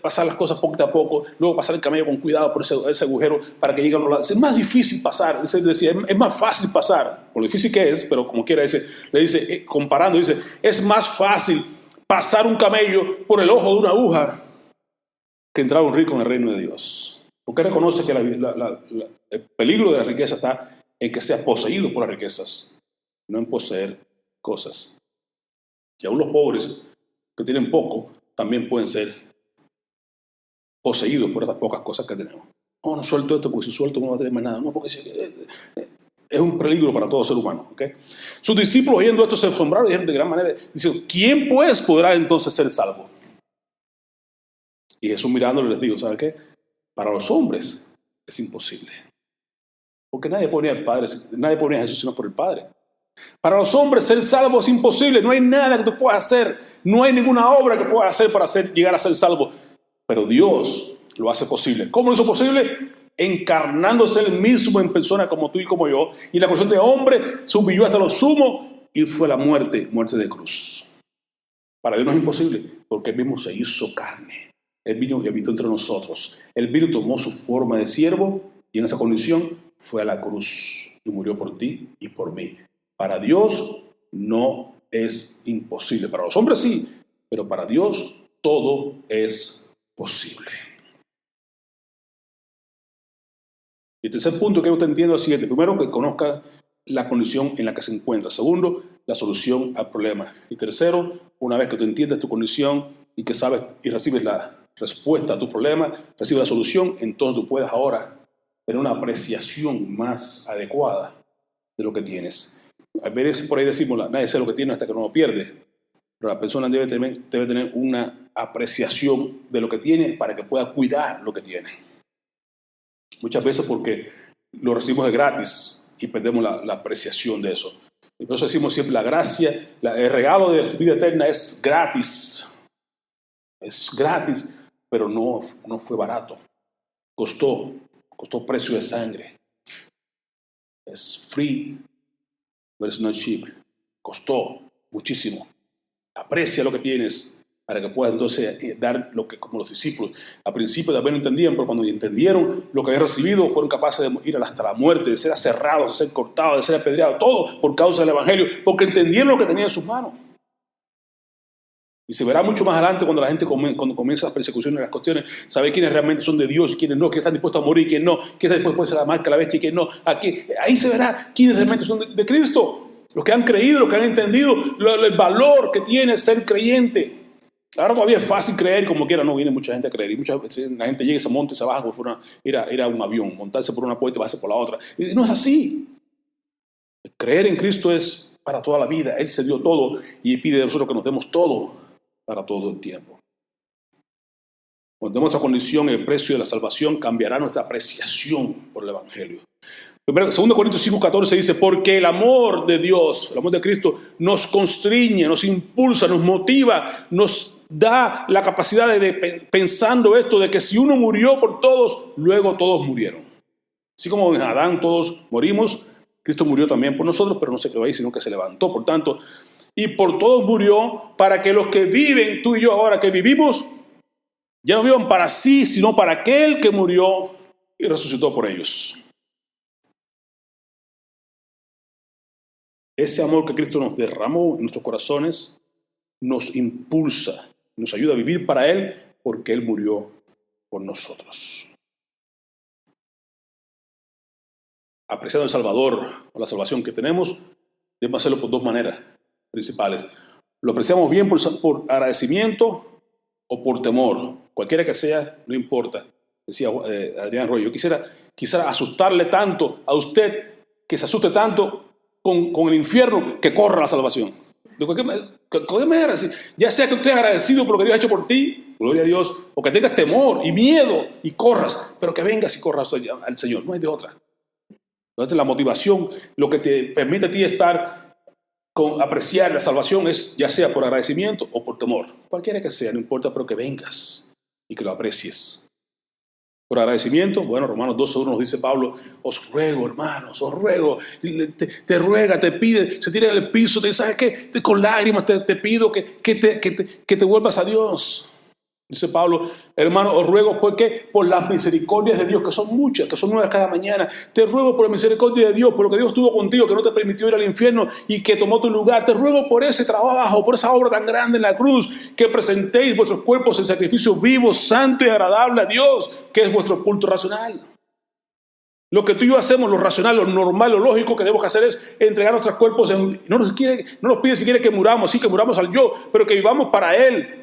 pasar las cosas poco a poco, luego pasar el camello con cuidado por ese agujero para que llegue a otro lado. Es más difícil pasar, es más fácil pasar, por lo difícil que es, pero como quiera, le dice, comparando, dice, es más fácil pasar un camello por el ojo de una aguja que entrar un rico en el reino de Dios. Porque reconoce que el peligro de la riqueza está en que sea poseído por las riquezas, no en poseer cosas. Y aún los pobres que tienen poco también pueden ser poseídos por esas pocas cosas que tenemos. No suelto esto porque si suelto no va a tener más nada. No, porque es un peligro para todo ser humano. ¿Okay? Sus discípulos oyendo esto se asombraron y dijeron de gran manera, dicen, ¿quién pues podrá entonces ser salvo? Y Jesús mirándole les dijo, ¿sabe qué? Para los hombres es imposible. Porque nadie ponía a Jesús sino por el Padre. Para los hombres ser salvo es imposible. No hay nada que tú puedas hacer. No hay ninguna obra que puedas hacer para llegar a ser salvo. Pero Dios lo hace posible. ¿Cómo lo hizo posible? Encarnándose Él mismo en persona como tú y como yo. Y la condición de hombre se humilló hasta lo sumo y fue la muerte de cruz. Para Dios no es imposible porque Él mismo se hizo carne. Él vino y habitó entre nosotros. Él vino y tomó su forma de siervo y en esa condición fue a la cruz y murió por ti y por mí. Para Dios no es imposible. Para los hombres sí, pero para Dios todo es posible. Y el tercer punto que usted entienda es el siguiente. Primero, que conozca la condición en la que se encuentra. Segundo, la solución al problema. Y tercero, una vez que tú entiendes tu condición y que sabes y recibes la respuesta a tu problema, recibes la solución, entonces tú puedes ahora tener una apreciación más adecuada de lo que tienes. A veces por ahí decimos, nadie sabe lo que tiene hasta que no lo pierde. Pero la persona debe tener una apreciación de lo que tiene para que pueda cuidar lo que tiene. Muchas veces porque lo recibimos de gratis y perdemos la apreciación de eso. Y por eso decimos siempre la gracia, el regalo de la vida eterna es gratis. Es gratis, pero no fue barato. Costó precio de sangre. Es free, but it's not cheap. Costó muchísimo. Aprecia lo que tienes para que puedas entonces dar lo que, como los discípulos al principio también no entendían, pero cuando entendieron lo que habían recibido fueron capaces de ir hasta la muerte, de ser aserrados, de ser cortados, de ser apedreados, todo por causa del evangelio, porque entendieron lo que tenían en sus manos. Y se verá mucho más adelante cuando la gente cuando comienza las persecuciones y las cuestiones, sabe quiénes realmente son de Dios, quiénes no, quiénes están dispuestos a morir, quiénes no, quiénes después puede ser la marca de la bestia y quiénes no. Ahí se verá quiénes realmente son de Cristo. Los que han creído, los que han entendido el valor que tiene ser creyente. Ahora todavía es fácil creer, como quiera, no viene mucha gente a creer. Y muchas veces la gente llega, se monta y se baja como si fuera ir a un avión, montarse por una puerta y bajarse por la otra. Y no es así. Creer en Cristo es para toda la vida. Él se dio todo y pide de nosotros que nos demos todo para todo el tiempo. Cuando nuestra condición y el precio de la salvación cambiará nuestra apreciación por el Evangelio. 2 Corintios 5:14 dice, porque el amor de Dios, el amor de Cristo, nos constriñe, nos impulsa, nos motiva, nos da la capacidad de pensando esto, de que si uno murió por todos, luego todos murieron. Así como en Adán todos morimos, Cristo murió también por nosotros, pero no se quedó ahí, sino que se levantó. Por tanto, y por todos murió, para que los que viven, tú y yo ahora que vivimos, ya no vivan para sí, sino para aquel que murió y resucitó por ellos. Ese amor que Cristo nos derramó en nuestros corazones nos impulsa, nos ayuda a vivir para Él porque Él murió por nosotros. Apreciando el Salvador o la salvación que tenemos, debemos hacerlo por dos maneras principales. Lo apreciamos bien por agradecimiento o por temor. Cualquiera que sea, no importa. Decía Adrián Royo, yo quisiera asustarle tanto a usted, que se asuste tanto con el infierno, que corra la salvación. De cualquier manera, ya sea que usted es agradecido por lo que Dios ha hecho por ti, gloria a Dios, o que tengas temor y miedo y corras, pero que vengas y corras al Señor, no hay de otra. Entonces la motivación, lo que te permite a ti apreciar la salvación es ya sea por agradecimiento o por temor. Cualquiera que sea, no importa, pero que vengas y que lo aprecies. Por agradecimiento, bueno, Romanos 12:1 nos dice Pablo, os ruego, hermanos, os ruego, te ruega, te pide, se tira en el piso, te dice, ¿sabes qué? Con lágrimas te pido que te vuelvas a Dios. Dice Pablo, hermano, os ruego por las misericordias de Dios, que son muchas, que son nuevas cada mañana. Te ruego por la misericordia de Dios, por lo que Dios estuvo contigo, que no te permitió ir al infierno y que tomó tu lugar. Te ruego por ese trabajo, por esa obra tan grande en la cruz, que presentéis vuestros cuerpos en sacrificio vivo, santo y agradable a Dios, que es vuestro culto racional. Lo que tú y yo hacemos, lo racional, lo normal, lo lógico que debemos hacer es entregar nuestros cuerpos. No nos pide si quiere que muramos, sí que muramos al yo, pero que vivamos para Él.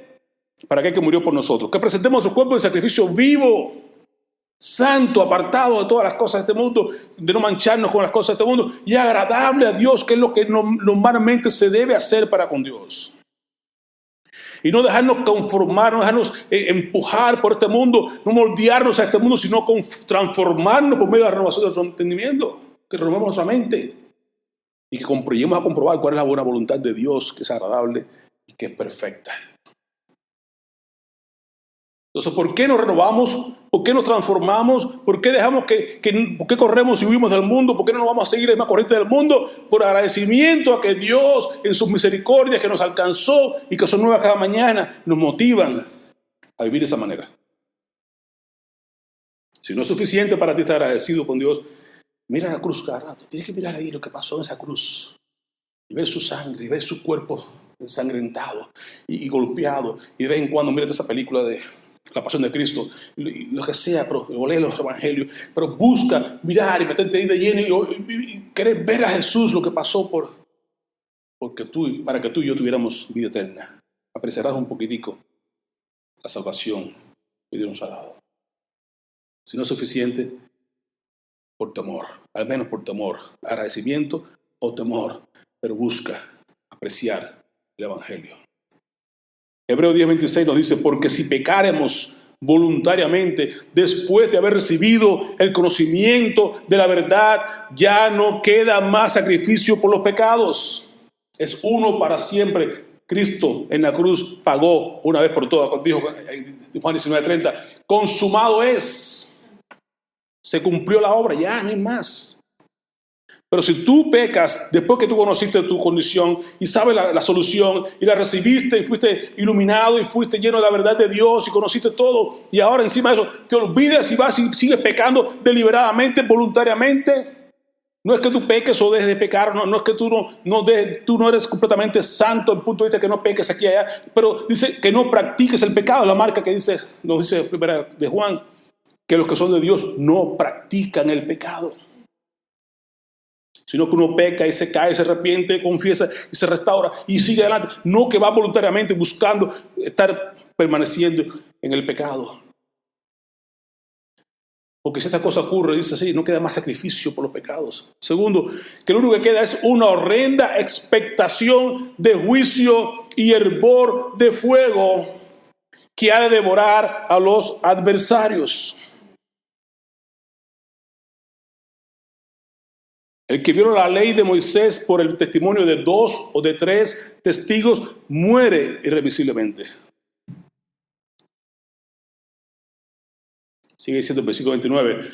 Para aquel que murió por nosotros, que presentemos nuestro cuerpo en sacrificio vivo, santo, apartado de todas las cosas de este mundo, de no mancharnos con las cosas de este mundo, y agradable a Dios, que es lo que normalmente se debe hacer para con Dios. Y no dejarnos conformar, no dejarnos empujar por este mundo, no moldearnos a este mundo, sino transformarnos por medio de la renovación de nuestro entendimiento, que renovemos nuestra mente y que lleguemos a comprobar cuál es la buena voluntad de Dios, que es agradable y que es perfecta. Entonces, ¿por qué nos renovamos? ¿Por qué nos transformamos? ¿Por qué dejamos por qué corremos y huimos del mundo? ¿Por qué no nos vamos a seguir en la misma corriente del mundo? Por agradecimiento a que Dios, en sus misericordias que nos alcanzó y que son nuevas cada mañana, nos motivan a vivir de esa manera. Si no es suficiente para ti estar agradecido con Dios, mira la cruz cada rato. Tienes que mirar ahí lo que pasó en esa cruz. Y ver su sangre, y ver su cuerpo ensangrentado y golpeado. Y de vez en cuando mírate esa película de La Pasión de Cristo, lo que sea, pero lee los evangelios, pero busca mirar y meterte ahí de lleno y querer ver a Jesús, lo que pasó para que tú y yo tuviéramos vida eterna. Apreciarás un poquitico la salvación que Dios nos ha dado. Si no es suficiente, por temor, al menos por temor, agradecimiento o temor, pero busca apreciar el evangelio. Hebreo 10:26 nos dice, porque si pecáremos voluntariamente después de haber recibido el conocimiento de la verdad, ya no queda más sacrificio por los pecados. Es uno para siempre. Cristo en la cruz pagó una vez por todas. Dijo en Juan 19:30, consumado es. Se cumplió la obra, ya no hay más. Pero si tú pecas después que tú conociste tu condición y sabes la solución y la recibiste y fuiste iluminado y fuiste lleno de la verdad de Dios y conociste todo, y ahora encima de eso te olvidas y vas y sigues pecando deliberadamente, voluntariamente, no es que tú peques o dejes de pecar, no es que tú no eres completamente santo al punto de vista que no peques aquí y allá, pero dice que no practiques el pecado, la marca que nos dice primera de Juan, que los que son de Dios no practican el pecado. Sino que uno peca y se cae, se arrepiente, confiesa y se restaura y sigue adelante. No que va voluntariamente buscando estar permaneciendo en el pecado. Porque si esta cosa ocurre, dice así, no queda más sacrificio por los pecados. Segundo, que lo único que queda es una horrenda expectación de juicio y hervor de fuego que ha de devorar a los adversarios. El que viola la ley de Moisés por el testimonio de 2 o de 3 testigos muere irremisiblemente. Sigue diciendo el versículo 29.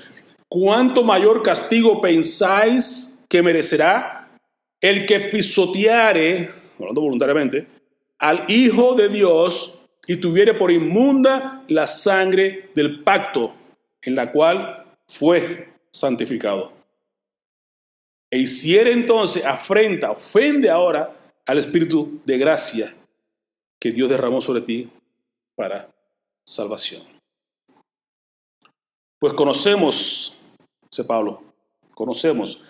¿Cuánto mayor castigo pensáis que merecerá el que pisoteare, hablando voluntariamente, al Hijo de Dios y tuviere por inmunda la sangre del pacto en la cual fue santificado? E hiciere entonces ofende ahora al Espíritu de gracia que Dios derramó sobre ti para salvación. Pues conocemos, dice Pablo, conocemos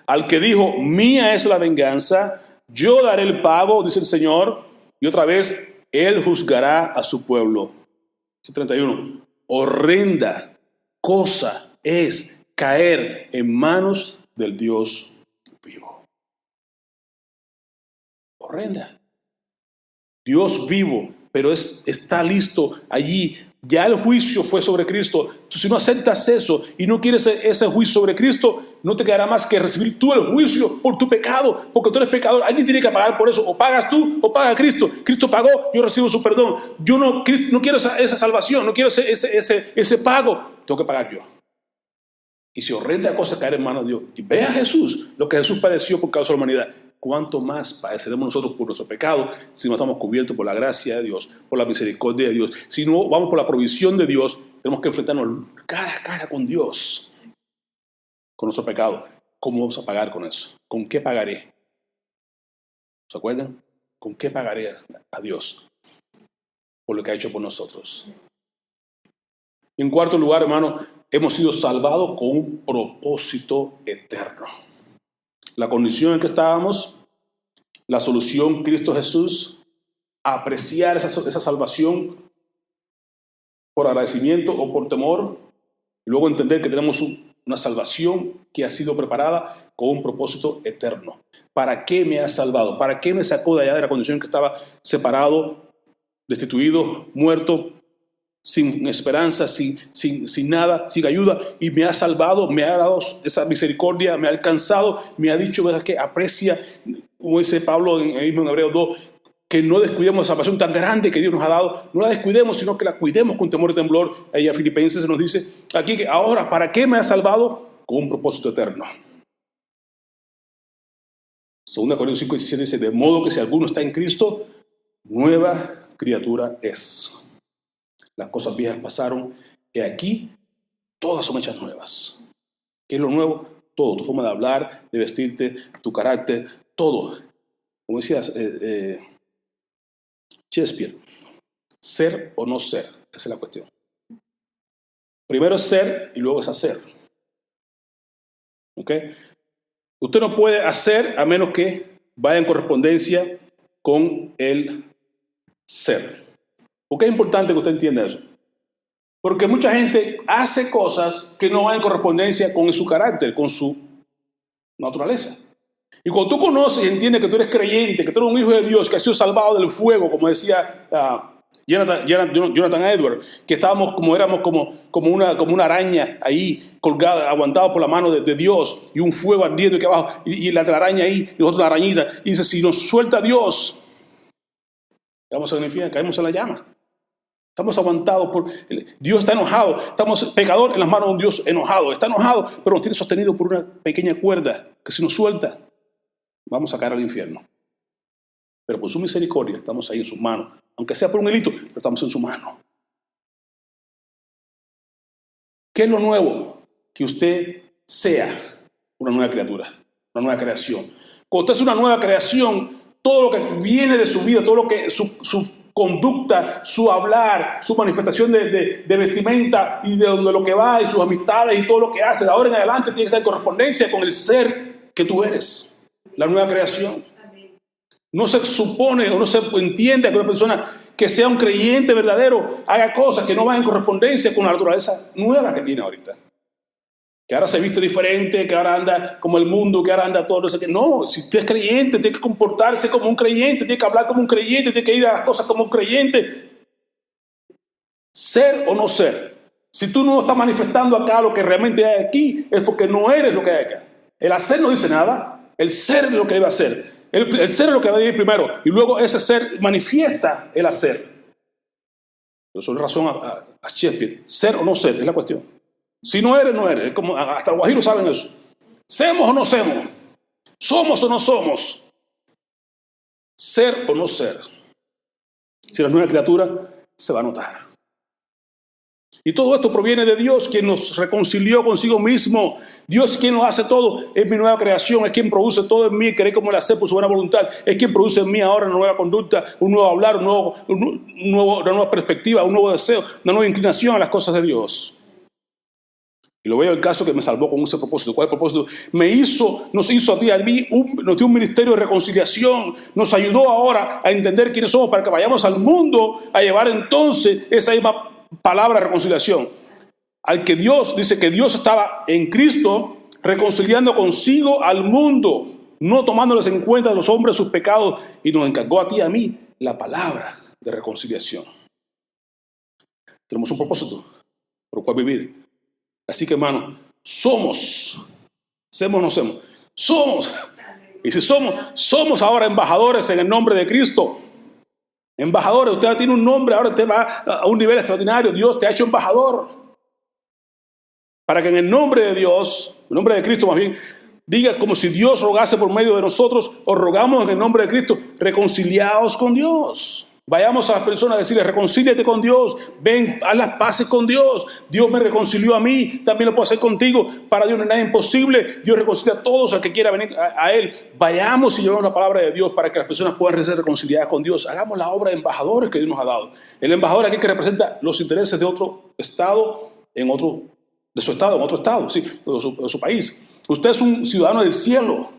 al que dijo, mía es la venganza, yo daré el pago, dice el Señor, y otra vez, Él juzgará a su pueblo. Dice 31, horrenda cosa es caer en manos del Dios vivo. Horrenda. Dios vivo, pero está listo allí Ya el juicio fue sobre Cristo. Entonces, si no aceptas eso y no quieres ese juicio sobre Cristo, no te quedará más que recibir tú el juicio por tu pecado, porque tú eres pecador. Alguien tiene que pagar por eso. O pagas tú o paga Cristo. Cristo pagó, yo recibo su perdón. Yo no quiero esa salvación, no quiero ese pago. Tengo que pagar yo. Y si horrenda cosa caer en manos de Dios, y ve a Jesús, lo que Jesús padeció por causa de la humanidad, ¿cuánto más padeceremos nosotros por nuestro pecado si no estamos cubiertos por la gracia de Dios, por la misericordia de Dios? Si no vamos por la provisión de Dios, tenemos que enfrentarnos cara a cara con Dios, con nuestro pecado. ¿Cómo vamos a pagar con eso? ¿Con qué pagaré? ¿Se acuerdan? ¿Con qué pagaré a Dios por lo que ha hecho por nosotros? En cuarto lugar, hermano, hemos sido salvados con un propósito eterno. La condición en que estábamos, la solución, Cristo Jesús, apreciar esa salvación por agradecimiento o por temor, y luego entender que tenemos una salvación que ha sido preparada con un propósito eterno. ¿Para qué me ha salvado? ¿Para qué me sacó de allá de la condición en que estaba separado, destituido, muerto, sin esperanza, sin nada, sin ayuda, y me ha salvado, me ha dado esa misericordia, me ha alcanzado, me ha dicho, ¿verdad?, que aprecia, como dice Pablo en Hebreos 2, que no descuidemos esa salvación tan grande que Dios nos ha dado, no la descuidemos, sino que la cuidemos con temor y temblor. Ahí a Filipenses nos dice aquí que ahora, ¿para qué me ha salvado? Con un propósito eterno. 2 Corintios 5:17 dice, de modo que si alguno está en Cristo, nueva criatura es. Las cosas viejas pasaron, y aquí todas son hechas nuevas. ¿Qué es lo nuevo? Todo, tu forma de hablar, de vestirte, tu carácter, todo. Como decías, Shakespeare, ser o no ser, esa es la cuestión. Primero es ser y luego es hacer. ¿Ok? Usted no puede hacer a menos que vaya en correspondencia con el ser. ¿Por qué es importante que usted entienda eso? Porque mucha gente hace cosas que no van en correspondencia con su carácter, con su naturaleza. Y cuando tú conoces y entiendes que tú eres creyente, que tú eres un hijo de Dios, que has sido salvado del fuego, como decía Jonathan Edwards, que éramos como una araña ahí colgada, aguantada por la mano de Dios, y un fuego ardiendo aquí abajo, y la araña ahí, y nosotros la arañita, y dice, si nos suelta Dios, ¿qué vamos a significar? Caemos en la llama. Estamos aguantados por... Dios está enojado. Estamos pecadores en las manos de un Dios enojado. Está enojado, pero nos tiene sostenido por una pequeña cuerda que si nos suelta, vamos a caer al infierno. Pero por su misericordia estamos ahí en sus manos. Aunque sea por un hilito, pero estamos en su mano. ¿Qué es lo nuevo? Que usted sea una nueva criatura, una nueva creación. Cuando usted es una nueva creación, todo lo que viene de su vida, todo lo que su conducta, su hablar, su manifestación de vestimenta y de lo que va y sus amistades y todo lo que hace de ahora en adelante tiene que estar en correspondencia con el ser que tú eres, la nueva creación. No se supone o no se entiende que una persona que sea un creyente verdadero haga cosas que no van en correspondencia con la naturaleza nueva que tiene ahorita. Que ahora se viste diferente, que ahora anda como el mundo, que ahora anda todo. No, si usted es creyente, tiene que comportarse como un creyente, tiene que hablar como un creyente, tiene que ir a las cosas como un creyente. Ser o no ser. Si tú no estás manifestando acá lo que realmente hay aquí, es porque no eres lo que hay acá. El hacer no dice nada, el ser es lo que debe hacer. El ser es lo que debe ir primero, y luego ese ser manifiesta el hacer. Por eso es razón a Shakespeare. Ser o no ser, es la cuestión. Si no eres, no eres. Como hasta los guajiros saben eso. ¿Semos o no semos? ¿Somos o no somos? Ser o no ser. Si eres nueva criatura, se va a notar. Y todo esto proviene de Dios, quien nos reconcilió consigo mismo. Dios quien lo hace todo. Es mi nueva creación, es quien produce todo en mí, querer como le hace por su buena voluntad. Es quien produce en mí ahora una nueva conducta, un nuevo hablar, una nueva perspectiva, un nuevo deseo, una nueva inclinación a las cosas de Dios. Y lo veo el caso que me salvó con ese propósito. ¿Cuál es el propósito? Nos hizo a ti, a mí, nos dio un ministerio de reconciliación. Nos ayudó ahora a entender quiénes somos para que vayamos al mundo a llevar entonces esa misma palabra de reconciliación. Al que Dios, dice que Dios estaba en Cristo reconciliando consigo al mundo, no tomándoles en cuenta a los hombres sus pecados, y nos encargó a ti y a mí la palabra de reconciliación. Tenemos un propósito por el cual vivir. Así que, hermano, somos. Y si somos ahora embajadores en el nombre de Cristo. Embajadores, usted tiene un nombre, ahora usted va a un nivel extraordinario. Dios te ha hecho embajador. Para que en el nombre de Dios, en el nombre de Cristo más bien, diga como si Dios rogase por medio de nosotros, os rogamos en el nombre de Cristo, reconciliaos con Dios. Vayamos a las personas a decirles, reconcíliate con Dios, ven, haz las paces con Dios. Dios me reconcilió a mí, también lo puedo hacer contigo. Para Dios no hay nada imposible. Dios reconcilia a todos al que quiera venir a Él. Vayamos y llevemos la palabra de Dios para que las personas puedan ser reconciliadas con Dios. Hagamos la obra de embajadores que Dios nos ha dado. El embajador aquí que representa los intereses de otro estado, en otro estado, sí, de su país. Usted es un ciudadano del cielo.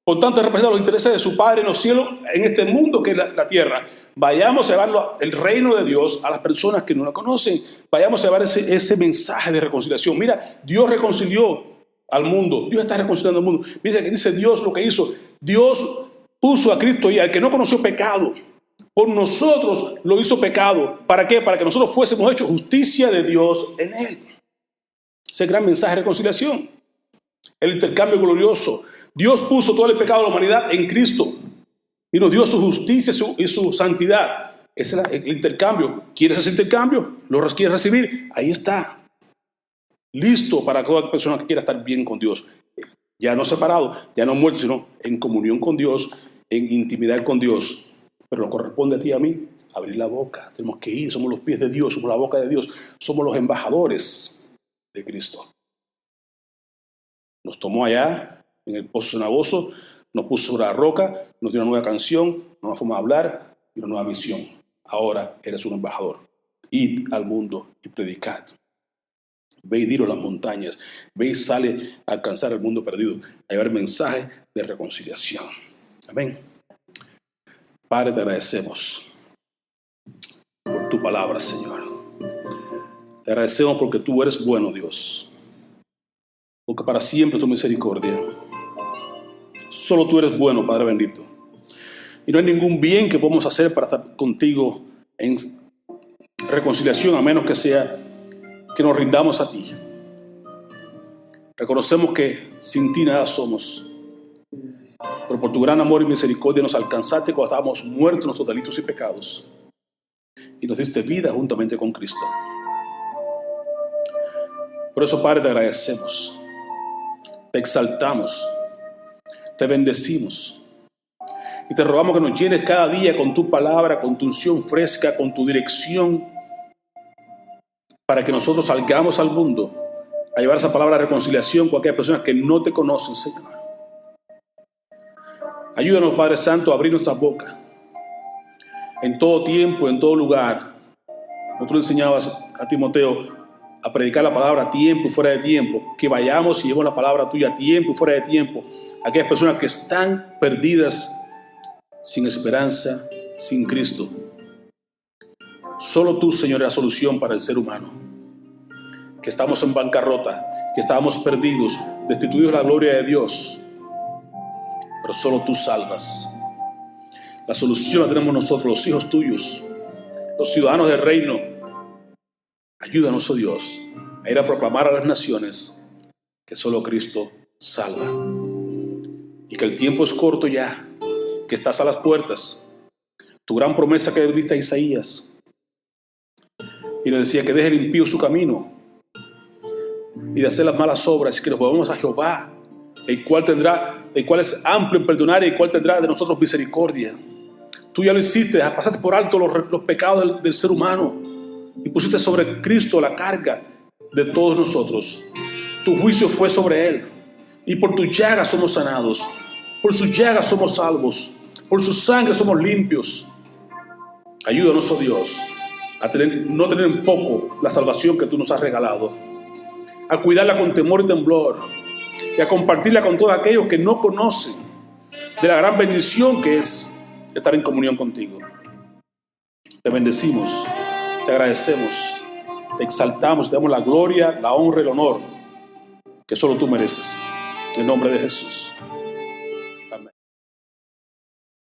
Por tanto, representa los intereses de su Padre en los cielos, en este mundo que es la tierra. Vayamos a llevar el reino de Dios a las personas que no lo conocen. Vayamos a llevar ese mensaje de reconciliación. Mira, Dios reconcilió al mundo. Dios está reconciliando al mundo. Mira que dice Dios lo que hizo. Dios puso a Cristo y al que no conoció pecado, por nosotros lo hizo pecado. ¿Para qué? Para que nosotros fuésemos hechos justicia de Dios en Él. Ese gran mensaje de reconciliación. El intercambio glorioso. Dios puso todo el pecado de la humanidad en Cristo y nos dio su justicia y su santidad. Ese es el intercambio. ¿Quieres ese intercambio? ¿Lo quieres recibir? Ahí está. Listo para toda persona que quiera estar bien con Dios. Ya no separado, ya no muerto, sino en comunión con Dios, en intimidad con Dios. Pero nos corresponde a ti y a mí abrir la boca. Tenemos que ir, somos los pies de Dios, somos la boca de Dios, somos los embajadores de Cristo. Nos tomó allá en el pozo cenagoso, nos puso sobre la roca, nos dio una nueva canción, una nueva forma de hablar y una nueva visión. Ahora eres un embajador. Id al mundo y predicad. Ve y dilo a las montañas. Ve y sale a alcanzar el mundo perdido, a llevar mensaje de reconciliación. Amén. Padre, te agradecemos por tu palabra, Señor. Te agradecemos porque tú eres bueno, Dios. Porque para siempre tu misericordia. Solo tú eres bueno, Padre bendito. Y no hay ningún bien que podamos hacer para estar contigo en reconciliación, a menos que sea que nos rindamos a ti. Reconocemos que sin ti nada somos. Pero por tu gran amor y misericordia nos alcanzaste cuando estábamos muertos en nuestros delitos y pecados. Y nos diste vida juntamente con Cristo. Por eso, Padre, te agradecemos. Te exaltamos. Te bendecimos y te rogamos que nos llenes cada día con tu palabra, con tu unción fresca, con tu dirección, para que nosotros salgamos al mundo a llevar esa palabra de reconciliación con aquellas personas que no te conocen, Señor. Ayúdanos, Padre Santo, a abrir nuestra boca en todo tiempo, en todo lugar. Tú enseñabas a Timoteo a predicar la palabra a tiempo y fuera de tiempo, que vayamos y llevemos la palabra tuya a tiempo y fuera de tiempo. Aquellas personas que están perdidas, sin esperanza, sin Cristo. Solo tú, Señor, es la solución para el ser humano. Que estamos en bancarrota, que estábamos perdidos, destituidos de la gloria de Dios. Pero solo tú salvas. La solución la tenemos nosotros, los hijos tuyos, los ciudadanos del reino. Ayúdanos, oh Dios, a ir a proclamar a las naciones que solo Cristo salva. Y que el tiempo es corto ya, que estás a las puertas. Tu gran promesa que diste a Isaías. Y le decía que deje el impío su camino y de hacer las malas obras, y que nos volvamos a Jehová, el cual es amplio en perdonar y el cual tendrá de nosotros misericordia. Tú ya lo hiciste, pasaste por alto los pecados del ser humano y pusiste sobre Cristo la carga de todos nosotros. Tu juicio fue sobre Él y por tu llaga somos sanados. Por sus llagas somos salvos. Por su sangre somos limpios. Ayúdanos, oh Dios, a no tener en poco la salvación que tú nos has regalado. A cuidarla con temor y temblor. Y a compartirla con todos aquellos que no conocen de la gran bendición que es estar en comunión contigo. Te bendecimos, te agradecemos, te exaltamos, te damos la gloria, la honra y el honor que solo tú mereces. En el nombre de Jesús.